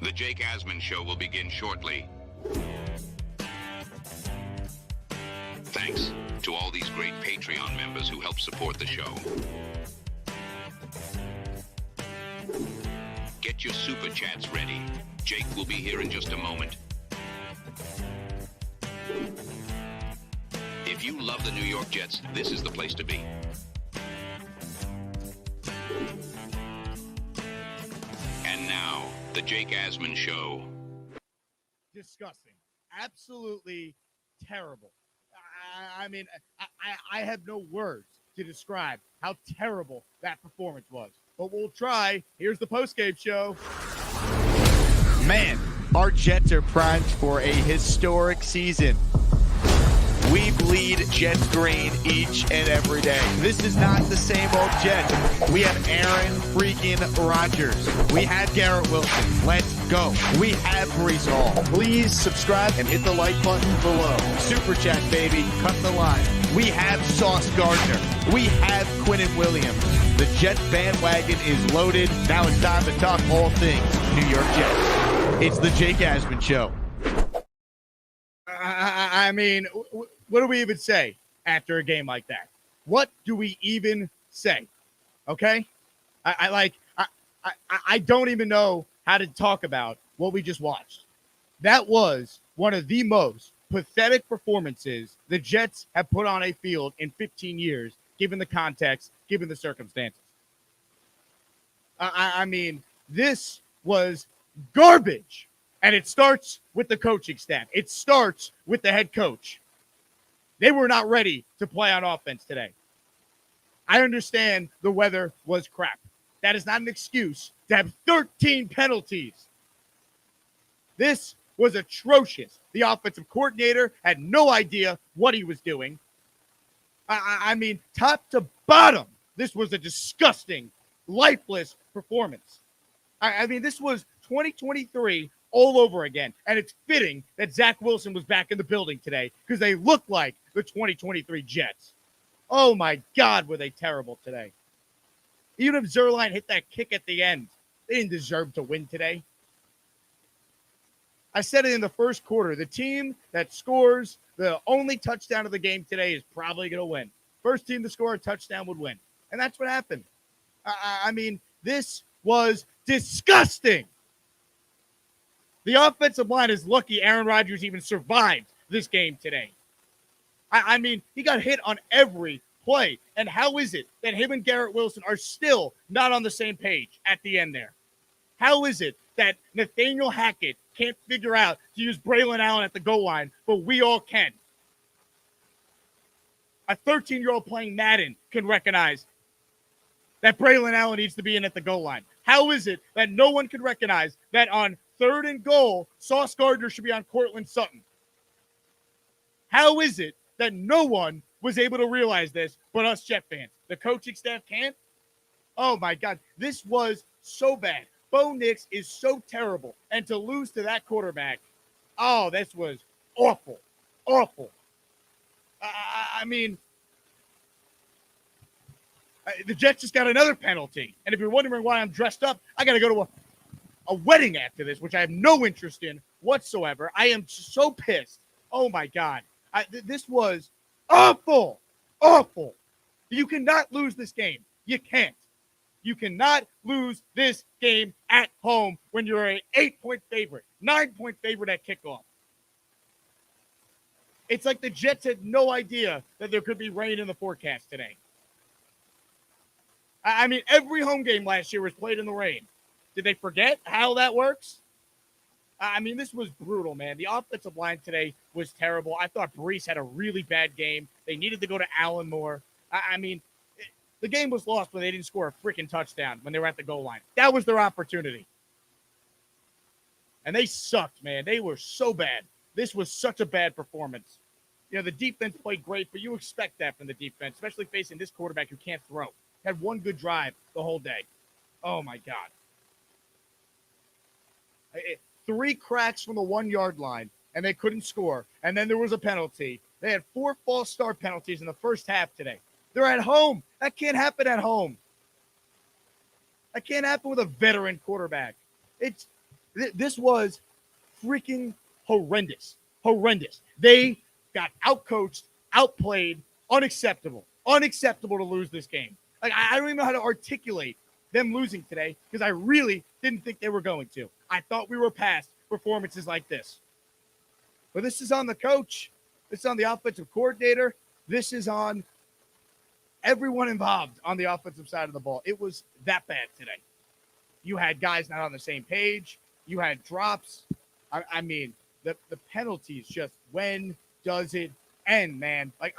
The Jake Asman Show will begin shortly. Thanks to all these great Patreon members who help support the show. Get your SuperChats ready. Jake will be here in just a moment. If you love the New York Jets, this is the place to be. And now, the Jake Asman Show. Disgusting. Absolutely terrible. I mean, I have no words to describe how terrible that performance was. But we'll try. Here's the postgame show. Man, our Jets are primed for a historic season. We bleed Jets green each and every day. This is not the same old Jets. We have Aaron freaking Rodgers. We have Garrett Wilson. Let's go. We have Brees Hall. Please subscribe and hit the like button below. Super Chat, baby. Cut the line. We have Sauce Gardner. We have Quinnen Williams. The Jets bandwagon is loaded. Now it's time to talk all things New York Jets. It's the Jake Asman Show. I mean, what do we even say after a game like that? What do we even say? Okay? I don't even know how to talk about what we just watched. That was one of the most pathetic performances the Jets have put on a field in 15 years, given the context, given the circumstances. I mean, this was garbage. And it starts with the coaching staff. It starts with the head coach. They were not ready to play on offense today. I understand the weather was crap. That is not an excuse to have 13 penalties. This was atrocious. The offensive coordinator had no idea what he was doing. I mean, top to bottom, this was a disgusting, lifeless performance. I mean, this was 2023 all over again. And it's fitting that Zach Wilson was back in the building today because they look like the 2023 Jets. Oh, my God, were they terrible today. Even if Zerline hit that kick at the end, they didn't deserve to win today. I said it in the first quarter. The team that scores the only touchdown of the game today is probably going to win. First team to score a touchdown would win. And that's what happened. I mean, this was disgusting. The offensive line is lucky Aaron Rodgers even survived this game today. I mean, he got hit on every play. And how is it that him and Garrett Wilson are still not on the same page at the end there? How is it that Nathaniel Hackett can't figure out to use Braylon Allen at the goal line, but we all can? A 13-year-old playing Madden can recognize that Braylon Allen needs to be in at the goal line. How is it that no one can recognize that on 3rd and goal, Sauce Gardner should be on Cortland Sutton? How is it that no one was able to realize this but us Jet fans? The coaching staff can't? Oh, my God. This was so bad. Bo Nix is so terrible. And to lose to that quarterback, oh, this was awful. Awful. I mean, the Jets just got another penalty. And if you're wondering why I'm dressed up, I got to go to a wedding after this, which I have no interest in whatsoever. I am so pissed. Oh, my God. This was awful. Awful. You cannot lose this game. You can't. You cannot lose this game at home when you're an 8-point favorite, 9-point favorite at kickoff. It's like the Jets had no idea that there could be rain in the forecast today. I mean, every home game last year was played in the rain. Did they forget how that works? I mean, this was brutal, man. The offensive line today was terrible. I thought Brees had a really bad game. They needed to go to Allen more. I mean, the game was lost when they didn't score a freaking touchdown when they were at the goal line. That was their opportunity. And they sucked, man. They were so bad. This was such a bad performance. You know, the defense played great, but you expect that from the defense, especially facing this quarterback who can't throw. Had one good drive the whole day. Oh, my God. 3 cracks from the 1-yard line, and they couldn't score. And then there was a penalty. They had 4 false start penalties in the first half today. They're at home. That can't happen at home. That can't happen with a veteran quarterback. This was freaking horrendous. Horrendous. They got outcoached, outplayed, unacceptable. Unacceptable to lose this game. Like, I don't even know how to articulate them losing today because I really didn't think they were going to. I thought we were past performances like this. But this is on the coach. This is on the offensive coordinator. This is on everyone involved on the offensive side of the ball. It was that bad today. You had guys not on the same page. You had drops. I mean, the penalties just, when does it end, man? Like,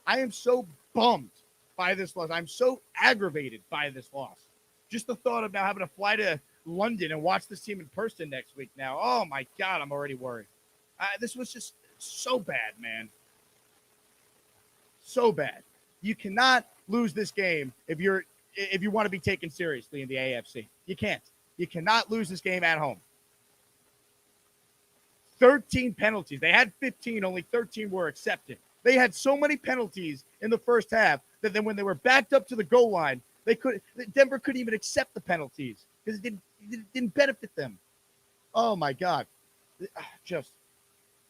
I am so bummed by this loss. I'm so aggravated by this loss. Just the thought of now having to fly to London and watch this team in person next week now. Oh, my God, I'm already worried. This was just so bad, man. So bad. You cannot lose this game if you want to be taken seriously in the AFC. You can't. You cannot lose this game at home. 13 penalties. They had 15, only 13 were accepted. They had so many penalties in the first half that then when they were backed up to the goal line, Denver couldn't even accept the penalties because it didn't benefit them. Oh my God. Just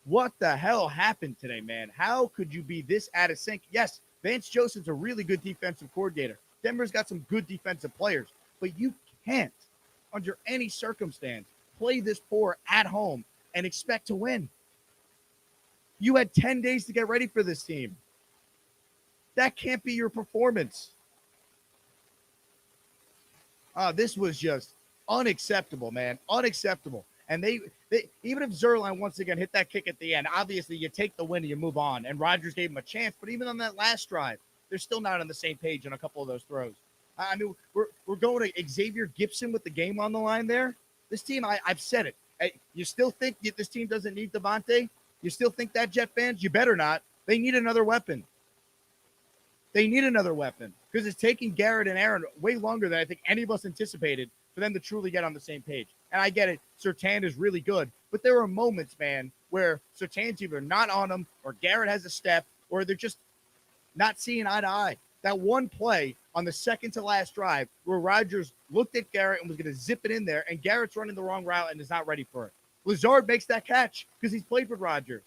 what the hell happened today, man? How could you be this out of sync? Yes, Vance Joseph's a really good defensive coordinator. Denver's got some good defensive players, but you can't, under any circumstance, play this poor at home and expect to win. You had 10 days to get ready for this team. That can't be your performance. This was just unacceptable, man. Unacceptable. And they even if Zerline once again hit that kick at the end, obviously you take the win and you move on. And Rodgers gave him a chance, but even on that last drive, they're still not on the same page on a couple of those throws. I mean, we're going to Xavier Gibson with the game on the line there. This team, I've said it. You still think this team doesn't need Devontae? You still think that, Jet fans? You better not. They need another weapon. They need another weapon because it's taking Garrett and Aaron way longer than I think any of us anticipated for them to truly get on the same page. And I get it. Surtain is really good, but there are moments, man, where Surtain's either not on him or Garrett has a step or they're just not seeing eye to eye. That one play on the second to last drive where Rodgers looked at Garrett and was going to zip it in there, and Garrett's running the wrong route and is not ready for it. Lazard makes that catch because he's played with Rodgers.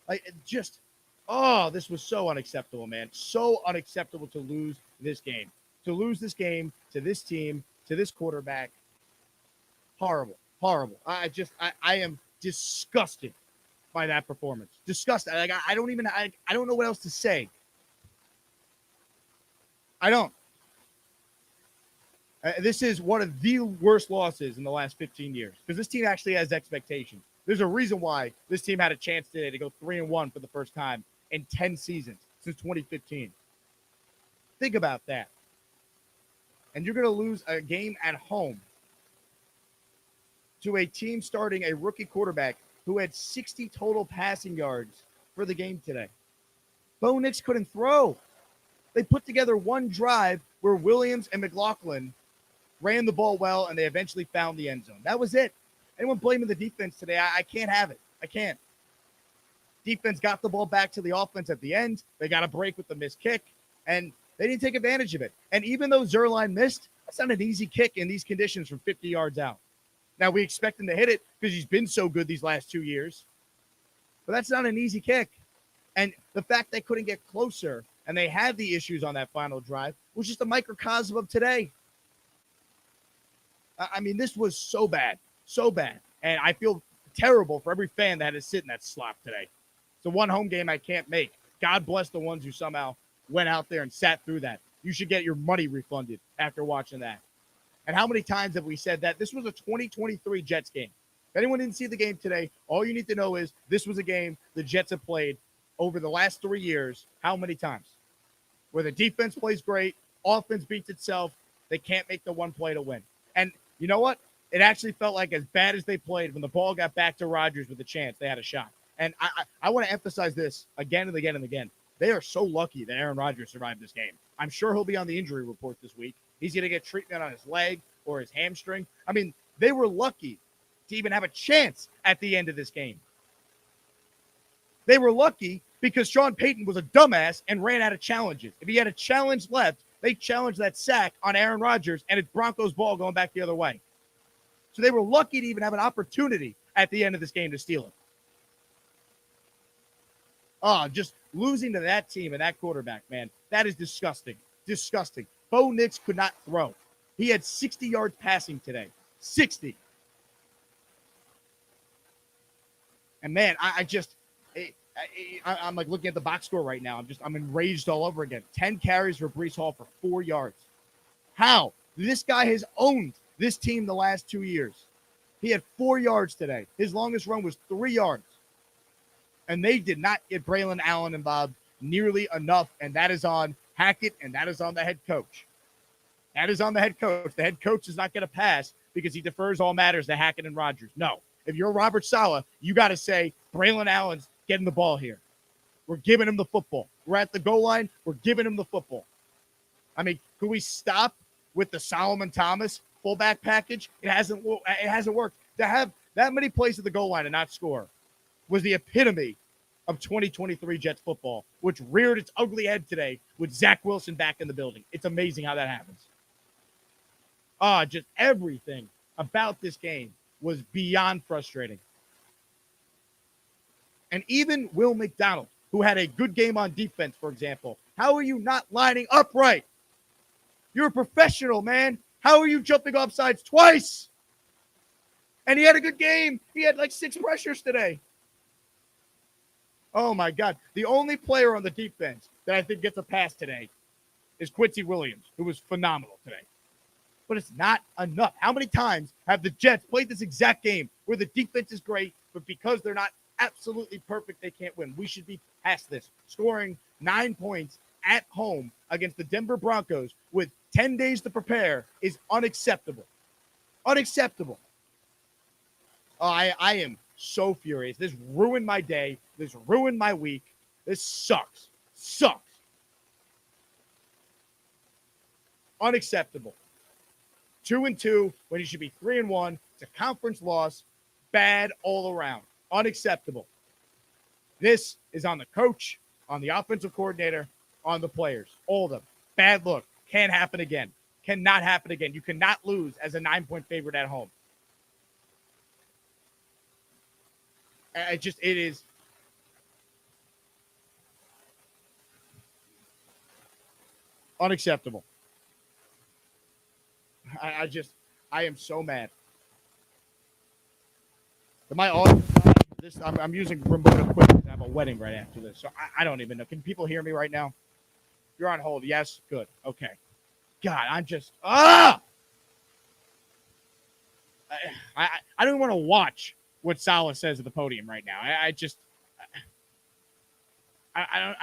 This was so unacceptable, man. So unacceptable to lose this game. To lose this game to this team, to this quarterback. Horrible. Horrible. I am disgusted by that performance. Disgusted. I don't know what else to say. I don't. This is one of the worst losses in the last 15 years because this team actually has expectations. There's a reason why this team had a chance today to go 3-1 for the first time in 10 seasons since 2015. Think about that. And you're going to lose a game at home to a team starting a rookie quarterback who had 60 total passing yards for the game today. Bo Nix couldn't throw. They put together one drive where Williams and McLaughlin ran the ball well, and they eventually found the end zone. That was it. Anyone blaming the defense today, I can't have it. I can't. Defense got the ball back to the offense at the end. They got a break with the missed kick, and they didn't take advantage of it. And even though Zerline missed, that's not an easy kick in these conditions from 50 yards out. Now, we expect him to hit it because he's been so good these last 2 years. But that's not an easy kick. And the fact they couldn't get closer and they had the issues on that final drive was just a microcosm of today. I mean, this was so bad, so bad. And I feel terrible for every fan that had to sit in that slop today. It's the one home game I can't make. God bless the ones who somehow went out there and sat through that. You should get your money refunded after watching that. And how many times have we said that? This was a 2023 Jets game. If anyone didn't see the game today, all you need to know is this was a game the Jets have played over the last 3 years. How many times? Where the defense plays great, offense beats itself, they can't make the one play to win. And you know what? It actually felt like as bad as they played when the ball got back to Rodgers with a chance, they had a shot. And I want to emphasize this again and again and again. They are so lucky that Aaron Rodgers survived this game. I'm sure he'll be on the injury report this week. He's going to get treatment on his leg or his hamstring. I mean, they were lucky to even have a chance at the end of this game. They were lucky because Sean Payton was a dumbass and ran out of challenges. If he had a challenge left, they challenged that sack on Aaron Rodgers, and it's Broncos ball going back the other way. So they were lucky to even have an opportunity at the end of this game to steal it. Oh, just losing to that team and that quarterback, man, that is disgusting. Disgusting. Bo Nix could not throw. He had 60 yards passing today. 60. And man, I'm like looking at the box score right now. I'm enraged all over again. 10 carries for Breece Hall for 4 yards. How? This guy has owned this team the last 2 years. He had 4 yards today. His longest run was 3 yards. And they did not get Braylon Allen involved nearly enough. And that is on Hackett, and that is on the head coach. That is on the head coach. The head coach is not going to pass because he defers all matters to Hackett and Rodgers. No. If you're Robert Saleh, you got to say, Braylon Allen's getting the ball here. We're giving him the football. We're at the goal line. We're giving him the football. I mean, could we stop with the Solomon Thomas fullback package? It hasn't worked. To have that many plays at the goal line and not score was the epitome of 2023 Jets football, which reared its ugly head today with Zach Wilson back in the building. It's amazing how that happens. Just everything about this game was beyond frustrating. And even Will McDonald, who had a good game on defense, for example, how are you not lining up right? You're a professional, man. How are you jumping off sides twice? And he had a good game. He had like 6 pressures today. Oh, my God. The only player on the defense that I think gets a pass today is Quincy Williams, who was phenomenal today. But it's not enough. How many times have the Jets played this exact game where the defense is great, but because they're not absolutely perfect, they can't win? We should be past this. Scoring 9 points at home against the Denver Broncos with 10 days to prepare is unacceptable. Unacceptable. Oh, I am so furious. This ruined my day. This ruined my week. This sucks. Sucks. Unacceptable. 2-2 when you should be 3-1. It's a conference loss. Bad all around. Unacceptable. This is on the coach, on the offensive coordinator, on the players. All of them. Bad look. Can't happen again. Cannot happen again. You cannot lose as a 9-point favorite at home. It is. Unacceptable. I am so mad. Am I on this? I'm using remote equipment. I have a wedding right after this, so I don't even know. Can people hear me right now? You're on hold. Yes, good. Okay. God, I'm just I don't want to watch what Saleh says at the podium right now. I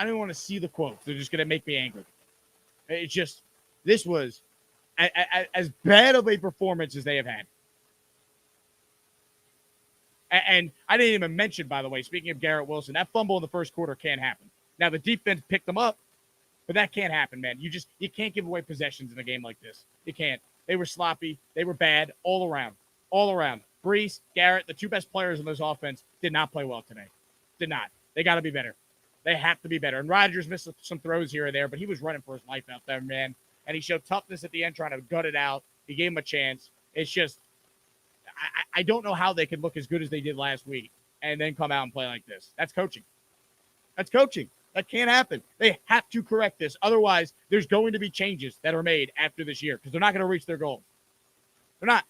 don't want to see the quotes. They're just gonna make me angry. It's just this was as bad of a performance as they have had. And I didn't even mention, by the way, speaking of Garrett Wilson, that fumble in the first quarter can't happen. Now, the defense picked them up, but that can't happen, man. You can't give away possessions in a game like this. You can't. They were sloppy. They were bad all around. All around. Breece, Garrett, the 2 best players in this offense, did not play well today. Did not. They got to be better. They have to be better. And Rodgers missed some throws here or there, but he was running for his life out there, man. And he showed toughness at the end, trying to gut it out. He gave him a chance. It's just, I don't know how they could look as good as they did last week and then come out and play like this. That's coaching. That's coaching. That can't happen. They have to correct this. Otherwise, there's going to be changes that are made after this year because they're not going to reach their goals. They're not.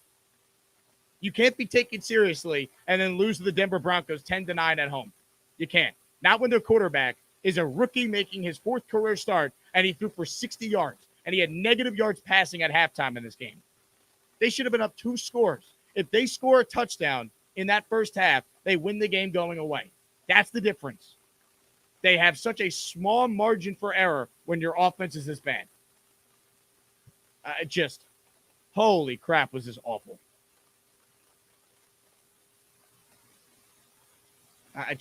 You can't be taken seriously and then lose to the Denver Broncos 10-9 at home. You can't. Not when their quarterback is a rookie making his 4th career start and he threw for 60 yards and he had negative yards passing at halftime in this game. They should have been up 2 scores. If they score a touchdown in that first half, they win the game going away. That's the difference. They have such a small margin for error when your offense is this bad. Holy crap, was this awful. I'm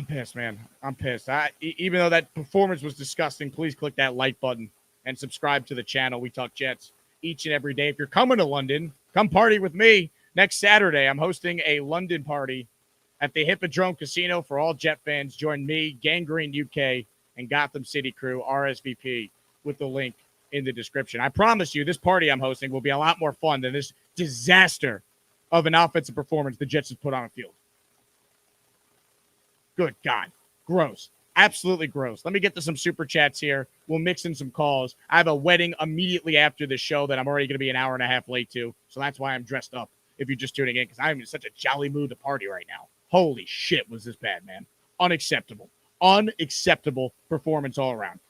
pissed, man. I'm pissed. Even though that performance was disgusting, please click that like button and subscribe to the channel. We talk Jets each and every day. If you're coming to London, come party with me. Next Saturday, I'm hosting a London party at the Hippodrome Casino for all Jet fans. Join me, Gangrene UK, and Gotham City crew, RSVP, with the link in the description. I promise you, this party I'm hosting will be a lot more fun than this disaster of an offensive performance the Jets have put on the field. Good God. Gross. Absolutely gross. Let me get to some super chats here. We'll mix in some calls. I have a wedding immediately after the show that I'm already going to be an hour and a half late to, so that's why I'm dressed up if you're just tuning in, because I'm in such a jolly mood to party right now. Holy shit, was this bad, man. Unacceptable. Unacceptable performance all around.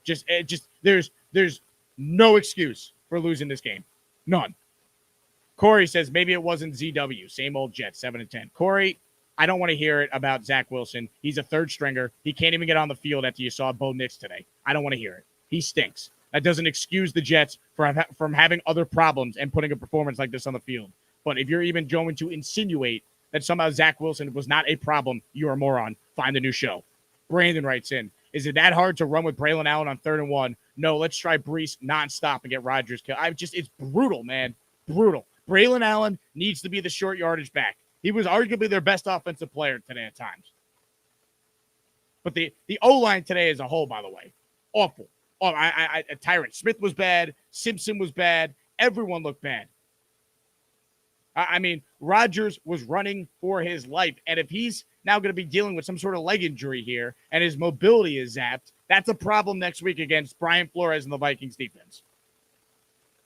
There's no excuse for losing this game. None. Corey says maybe it wasn't ZW. Same old Jets, 7-10. Corey, I don't want to hear it about Zach Wilson. He's a third stringer. He can't even get on the field after you saw Bo Nix today. I don't want to hear it. He stinks. That doesn't excuse the Jets from having other problems and putting a performance like this on the field. But if you're even going to insinuate that somehow Zach Wilson was not a problem, you're a moron. Find a new show. Brandon writes in, is it that hard to run with Braylon Allen on 3rd and 1? No, let's try Brees nonstop and get Rodgers killed. It's brutal, man. Brutal. Braylon Allen needs to be the short yardage back. He was arguably their best offensive player today at times. But the O-line today as a whole, by the way, awful. Oh, Tyron Smith was bad. Simpson was bad. Everyone looked bad. I mean, Rodgers was running for his life. And if he's now going to be dealing with some sort of leg injury here and his mobility is zapped, that's a problem next week against Brian Flores and the Vikings defense.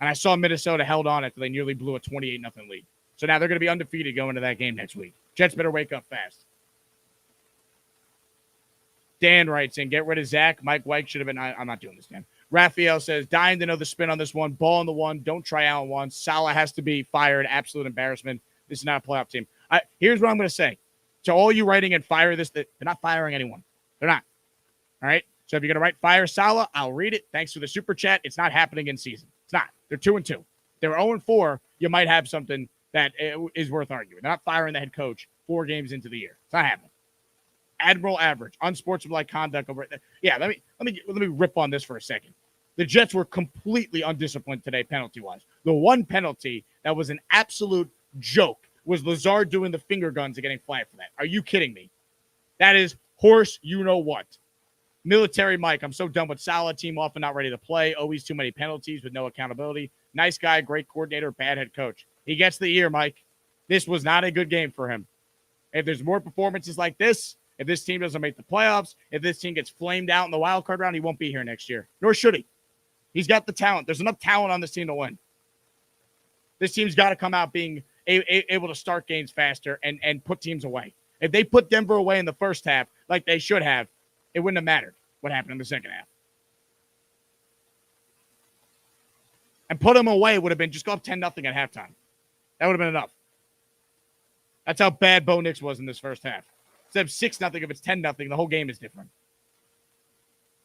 And I saw Minnesota held on after they nearly blew a 28-0 lead. So now they're going to be undefeated going into that game next week. Jets better wake up fast. Dan writes in, get rid of Zach. Mike White should have been. I'm not doing this, Dan. Raphael says, dying to know the spin on this one. Ball on the one. Don't try Allen once. Salah has to be fired. Absolute embarrassment. This is not a playoff team. Here's what I'm going to say. To all you writing and fire this, they're not firing anyone. They're not. All right? So if you're going to write fire Salah, I'll read it. Thanks for the super chat. It's not happening in season. It's not. They're 2-2. They're 0-4. You might have something that is worth arguing. They're not firing the head coach 4 games into the year. It's not happening. Admiral average, unsportsmanlike conduct over it. Yeah, let me rip on this for a second. The Jets were completely undisciplined today, penalty-wise. The one penalty that was an absolute joke was Lazard doing the finger guns and getting flagged for that. Are you kidding me? That is horse you-know-what. Military Mike, I'm so done with Salah. Team often not ready to play. Always too many penalties with no accountability. Nice guy, great coordinator, bad head coach. He gets the ear, Mike. This was not a good game for him. If there's more performances like this, if this team doesn't make the playoffs, if this team gets flamed out in the wild card round, he won't be here next year. Nor should he. He's got the talent. There's enough talent on this team to win. This team's got to come out being able to start games faster and put teams away. If they put Denver away in the first half like they should have, it wouldn't have mattered what happened in the second half. And put them away would have been just go up 10-0 at halftime. That would have been enough. That's how bad Bo Nix was in this first half. Instead of 6-0, if it's 10-0, the whole game is different.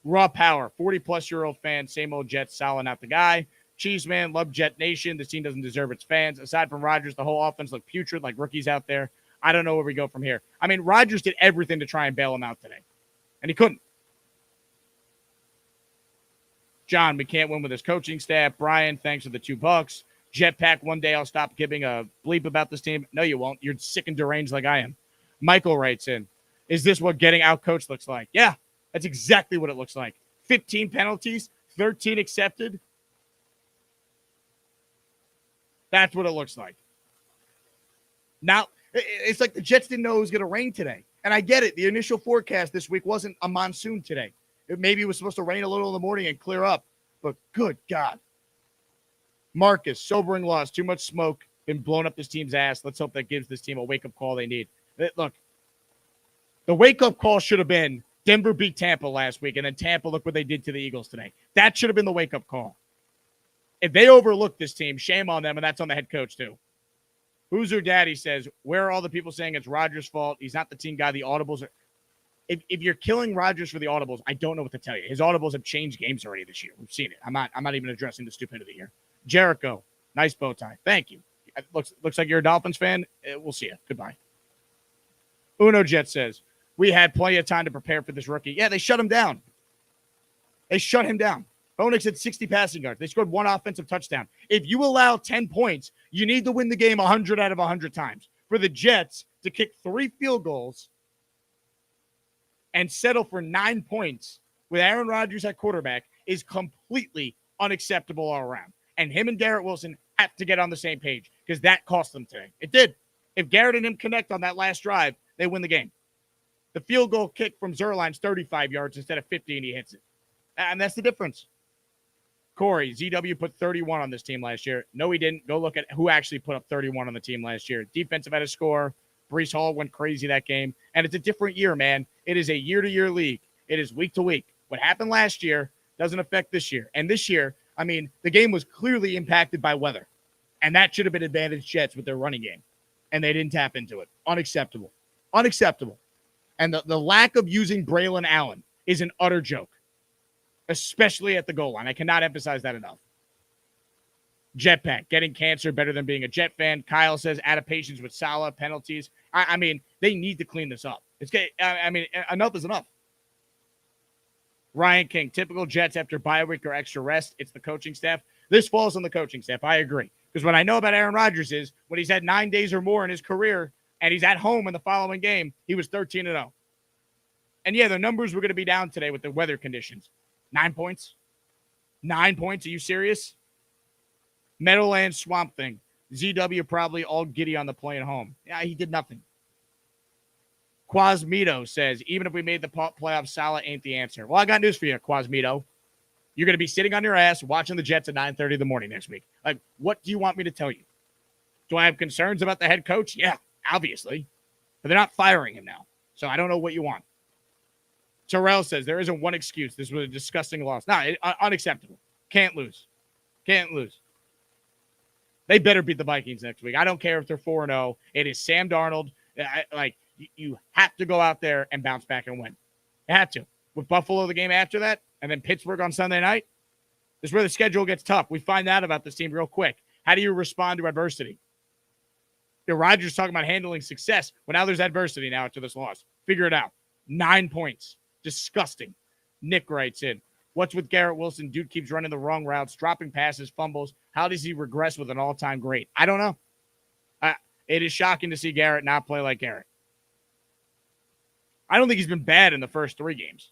Raw power, 40-plus-year-old fan, same old Jets, Salah not the guy. Cheese man, love Jet Nation. This team doesn't deserve its fans. Aside from Rodgers, the whole offense looked putrid like rookies out there. I don't know where we go from here. I mean, Rodgers did everything to try and bail him out today, and he couldn't. John, we can't win with his coaching staff. Brian, thanks for the $2. Jetpack, one day I'll stop giving a bleep about this team. No, you won't. You're sick and deranged like I am. Michael writes in, is this what getting out-coached looks like? Yeah, that's exactly what it looks like. 15 penalties, 13 accepted. That's what it looks like. Now, it's like the Jets didn't know it was going to rain today. And I get it. The initial forecast this week wasn't a monsoon today. Maybe it was supposed to rain a little in the morning and clear up. But good God. Marcus, sobering loss, too much smoke, been blowing up this team's ass. Let's hope that gives this team a wake-up call they need. Look, the wake-up call should have been Denver beat Tampa last week, and then Tampa, look what they did to the Eagles today. That should have been the wake-up call. If they overlook this team, shame on them, and that's on the head coach too. Who's Her Daddy says, where are all the people saying it's Rodgers' fault? He's not the team guy. The audibles are – if you're killing Rodgers for the audibles, I don't know what to tell you. His audibles have changed games already this year. We've seen it. I'm not even addressing the stupidity here. Jericho, nice bow tie. Thank you. Looks like you're a Dolphins fan. We'll see you. Goodbye. Uno Jet says, we had plenty of time to prepare for this rookie. Yeah, they shut him down. They shut him down. Bo Nix had 60 passing yards. They scored 1 offensive touchdown. If you allow 10 points, you need to win the game 100 out of 100 times. For the Jets to kick 3 field goals and settle for 9 points with Aaron Rodgers at quarterback is completely completely unacceptable all around. And him and Garrett Wilson have to get on the same page because that cost them today. It did. If Garrett and him connect on that last drive, they win the game. The field goal kick from Zerline's 35 yards instead of 50, and he hits it. And that's the difference. Corey, ZW put 31 on this team last year. No, he didn't. Go look at who actually put up 31 on the team last year. Defensive had a score. Brees Hall went crazy that game. And it's a different year, man. It is a year-to-year league. It is week to week. What happened last year doesn't affect this year. And this year, I mean, the game was clearly impacted by weather. And that should have been advantage Jets with their running game. And they didn't tap into it. Unacceptable. Unacceptable. And the lack of using Braylon Allen is an utter joke, especially at the goal line. I cannot emphasize that enough. Jetpack, getting cancer better than being a Jet fan. Kyle says, out of patience with Salah, penalties. I mean, they need to clean this up. Enough is enough. Ryan King, typical Jets after bye week or extra rest. It's the coaching staff. This falls on the coaching staff. I agree. Because what I know about Aaron Rodgers is when he's had 9 days or more in his career and he's at home in the following game, he was 13-0. And yeah, the numbers were going to be down today with the weather conditions. 9 points? 9 points? Are you serious? Meadowlands Swamp Thing. ZW probably all giddy on the plane home. Yeah, he did nothing. Quasmito says, even if we made the playoffs, Salah ain't the answer. Well, I got news for you, Quasmito. You're going to be sitting on your ass watching the Jets at 9:30 in the morning next week. Like, what do you want me to tell you? Do I have concerns about the head coach? Yeah, obviously. But they're not firing him now. So I don't know what you want. Terrell says, there isn't one excuse. This was a disgusting loss. No, unacceptable. Can't lose. Can't lose. They better beat the Vikings next week. I don't care if they're 4-0. It is Sam Darnold. You have to go out there and bounce back and win. You have to. With Buffalo the game after that, and then Pittsburgh on Sunday night, this is where the schedule gets tough. We find out about this team real quick. How do you respond to adversity? Rodgers talking about handling success. Well, now there's adversity now after this loss. Figure it out. 9 points. Disgusting. Nick writes in, what's with Garrett Wilson? Dude keeps running the wrong routes, dropping passes, fumbles. How does he regress with an all-time great? I don't know. It is shocking to see Garrett not play like Garrett. I don't think he's been bad in the first 3 games,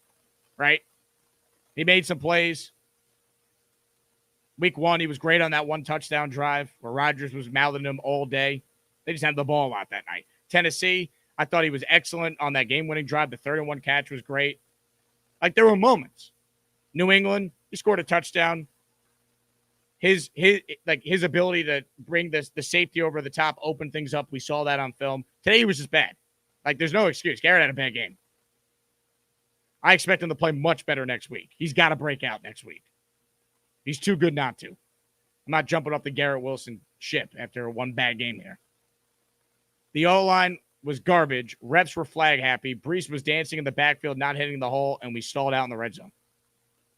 right? He made some plays. Week 1, he was great on that 1 touchdown drive where Rodgers was mouthing him all day. They just had the ball a lot that night. Tennessee, I thought he was excellent on that game-winning drive. The 3rd-and-1 catch was great. Like, there were moments. New England, he scored a touchdown. His ability to bring the safety over the top, open things up, we saw that on film. Today he was just bad. Like, there's no excuse. Garrett had a bad game. I expect him to play much better next week. He's got to break out next week. He's too good not to. I'm not jumping up the Garrett Wilson ship after 1 bad game here. The O-line was garbage. Reps were flag happy. Brees was dancing in the backfield, not hitting the hole, and we stalled out in the red zone.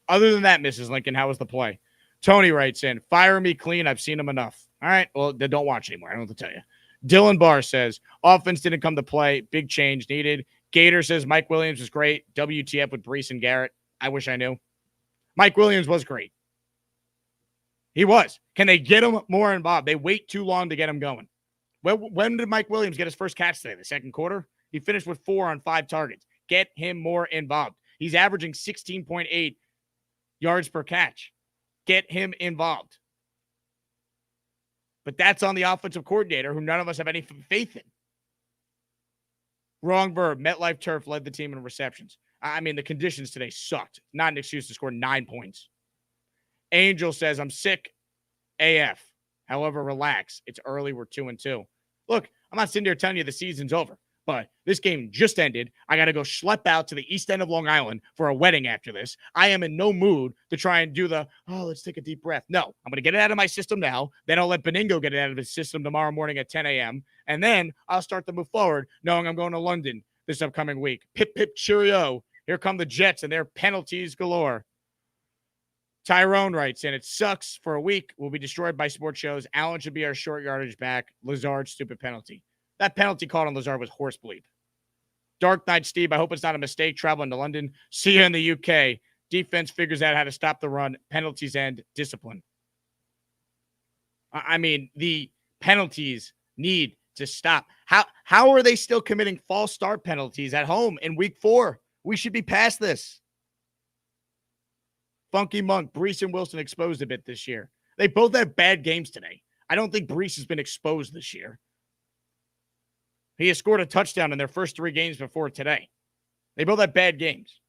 Other than that, Mrs. Lincoln, how was the play? Tony writes in, fire me clean. I've seen him enough. All right, well, then don't watch anymore. I don't know what to tell you. Dylan Barr says, offense didn't come to play. Big change needed. Gator says, Mike Williams was great. WTF with Brees and Garrett. I wish I knew. Mike Williams was great. He was. Can they get him more involved? They wait too long to get him going. When did Mike Williams get his first catch today? The 2nd quarter? He finished with 4 on 5 targets. Get him more involved. He's averaging 16.8 yards per catch. Get him involved. But that's on the offensive coordinator, who none of us have any faith in. Wrong verb. MetLife Turf led the team in receptions. I mean, the conditions today sucked. Not an excuse to score 9 points. Angel says, I'm sick AF. However, relax. It's early. We're 2-2. Look, I'm not sitting there telling you the season's over, but this game just ended. I got to go schlep out to the east end of Long Island for a wedding after this. I am in no mood to try and do let's take a deep breath. No, I'm going to get it out of my system now. Then I'll let Beningo get it out of his system tomorrow morning at 10 a.m. And then I'll start to move forward knowing I'm going to London this upcoming week. Pip, pip, cheerio. Here come the Jets and their penalties galore. Tyrone writes in, it sucks for a week. We'll be destroyed by sports shows. Allen should be our short yardage back. Lazard's stupid penalty. That penalty called on Lazard was horse bleep. Dark Knight Steve, I hope it's not a mistake traveling to London. See you in the UK. Defense figures out how to stop the run. Penalties end. Discipline. I mean, the penalties need to stop. How are they still committing false start penalties at home in week 4? We should be past this. Funky Monk, Brees and Wilson exposed a bit this year. They both have bad games today. I don't think Brees has been exposed this year. He has scored a touchdown in their first 3 games before today. They both have bad games.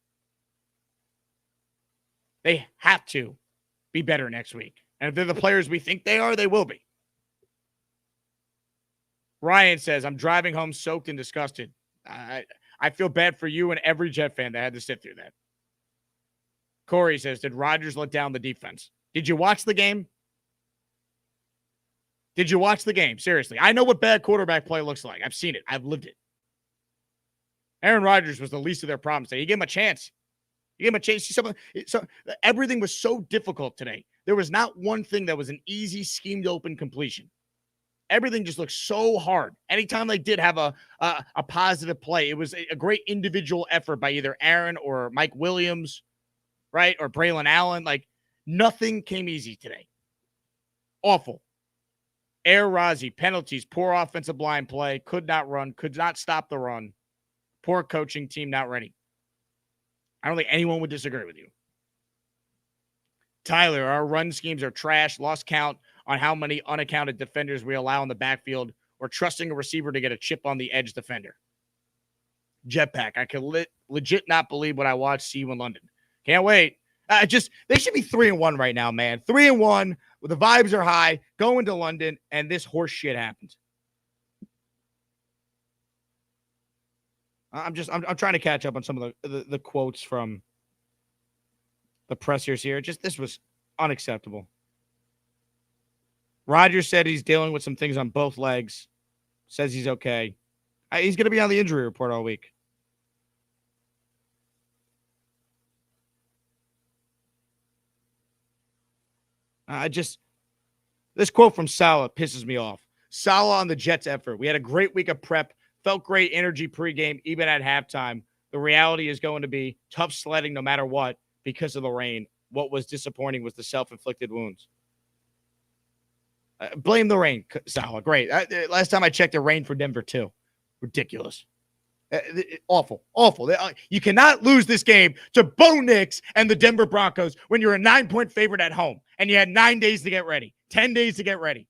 They have to be better next week. And if they're the players we think they are, they will be. Ryan says, I'm driving home soaked and disgusted. I feel bad for you and every Jet fan that had to sit through that. Corey says, did Rodgers let down the defense? Did you watch the game? Did you watch the game? Seriously. I know what bad quarterback play looks like. I've seen it. I've lived it. Aaron Rodgers was the least of their problems today. You gave him a chance. You gave him a chance. So everything was so difficult today. There was not one thing that was an easy, schemed open completion. Everything just looked so hard. Anytime they did have a positive play, it was a great individual effort by either Aaron or Mike Williams, right? Or Braylon Allen. Like, nothing came easy today. Awful. Air Razi, penalties, poor offensive line play, could not run, could not stop the run. Poor coaching, team not ready. I don't think anyone would disagree with you. Tyler, our run schemes are trash. Lost count on how many unaccounted defenders we allow in the backfield, or trusting a receiver to get a chip on the edge defender. Jetpack, I can legit not believe what I watched. See you in London. Can't wait. They should be 3-1 right now, man. 3-1. The vibes are high. Going to London, and this horse shit happens. I'm trying to catch up on some of the quotes from the pressers here. This was unacceptable. Rodgers said he's dealing with some things on both legs. Says he's okay. He's going to be on the injury report all week. This quote from Saleh pisses me off. Saleh on the Jets' effort. We had a great week of prep. Felt great energy pregame, even at halftime. The reality is going to be tough sledding no matter what because of the rain. What was disappointing was the self-inflicted wounds. Blame the rain, Saleh. Great. Last time I checked, it rained for Denver too. Ridiculous. Awful. You cannot lose this game to Bo Nix and the Denver Broncos when you're a 9-point favorite at home and you had 9 days to get ready, 10 days to get ready.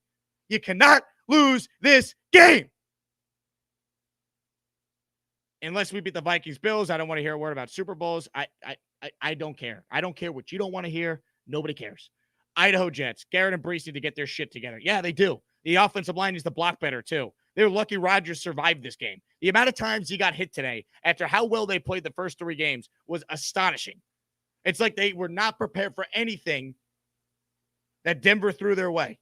You cannot lose this game. Unless we beat the Vikings, Bills, I don't want to hear a word about Super Bowls. I don't care. I don't care what you don't want to hear. Nobody cares. Idaho Jets, Garrett and Brees need to get their shit together. Yeah, they do. The offensive line needs to block better, too. They're lucky Rodgers survived this game. The amount of times he got hit today after how well they played the first 3 games was astonishing. It's like they were not prepared for anything that Denver threw their way.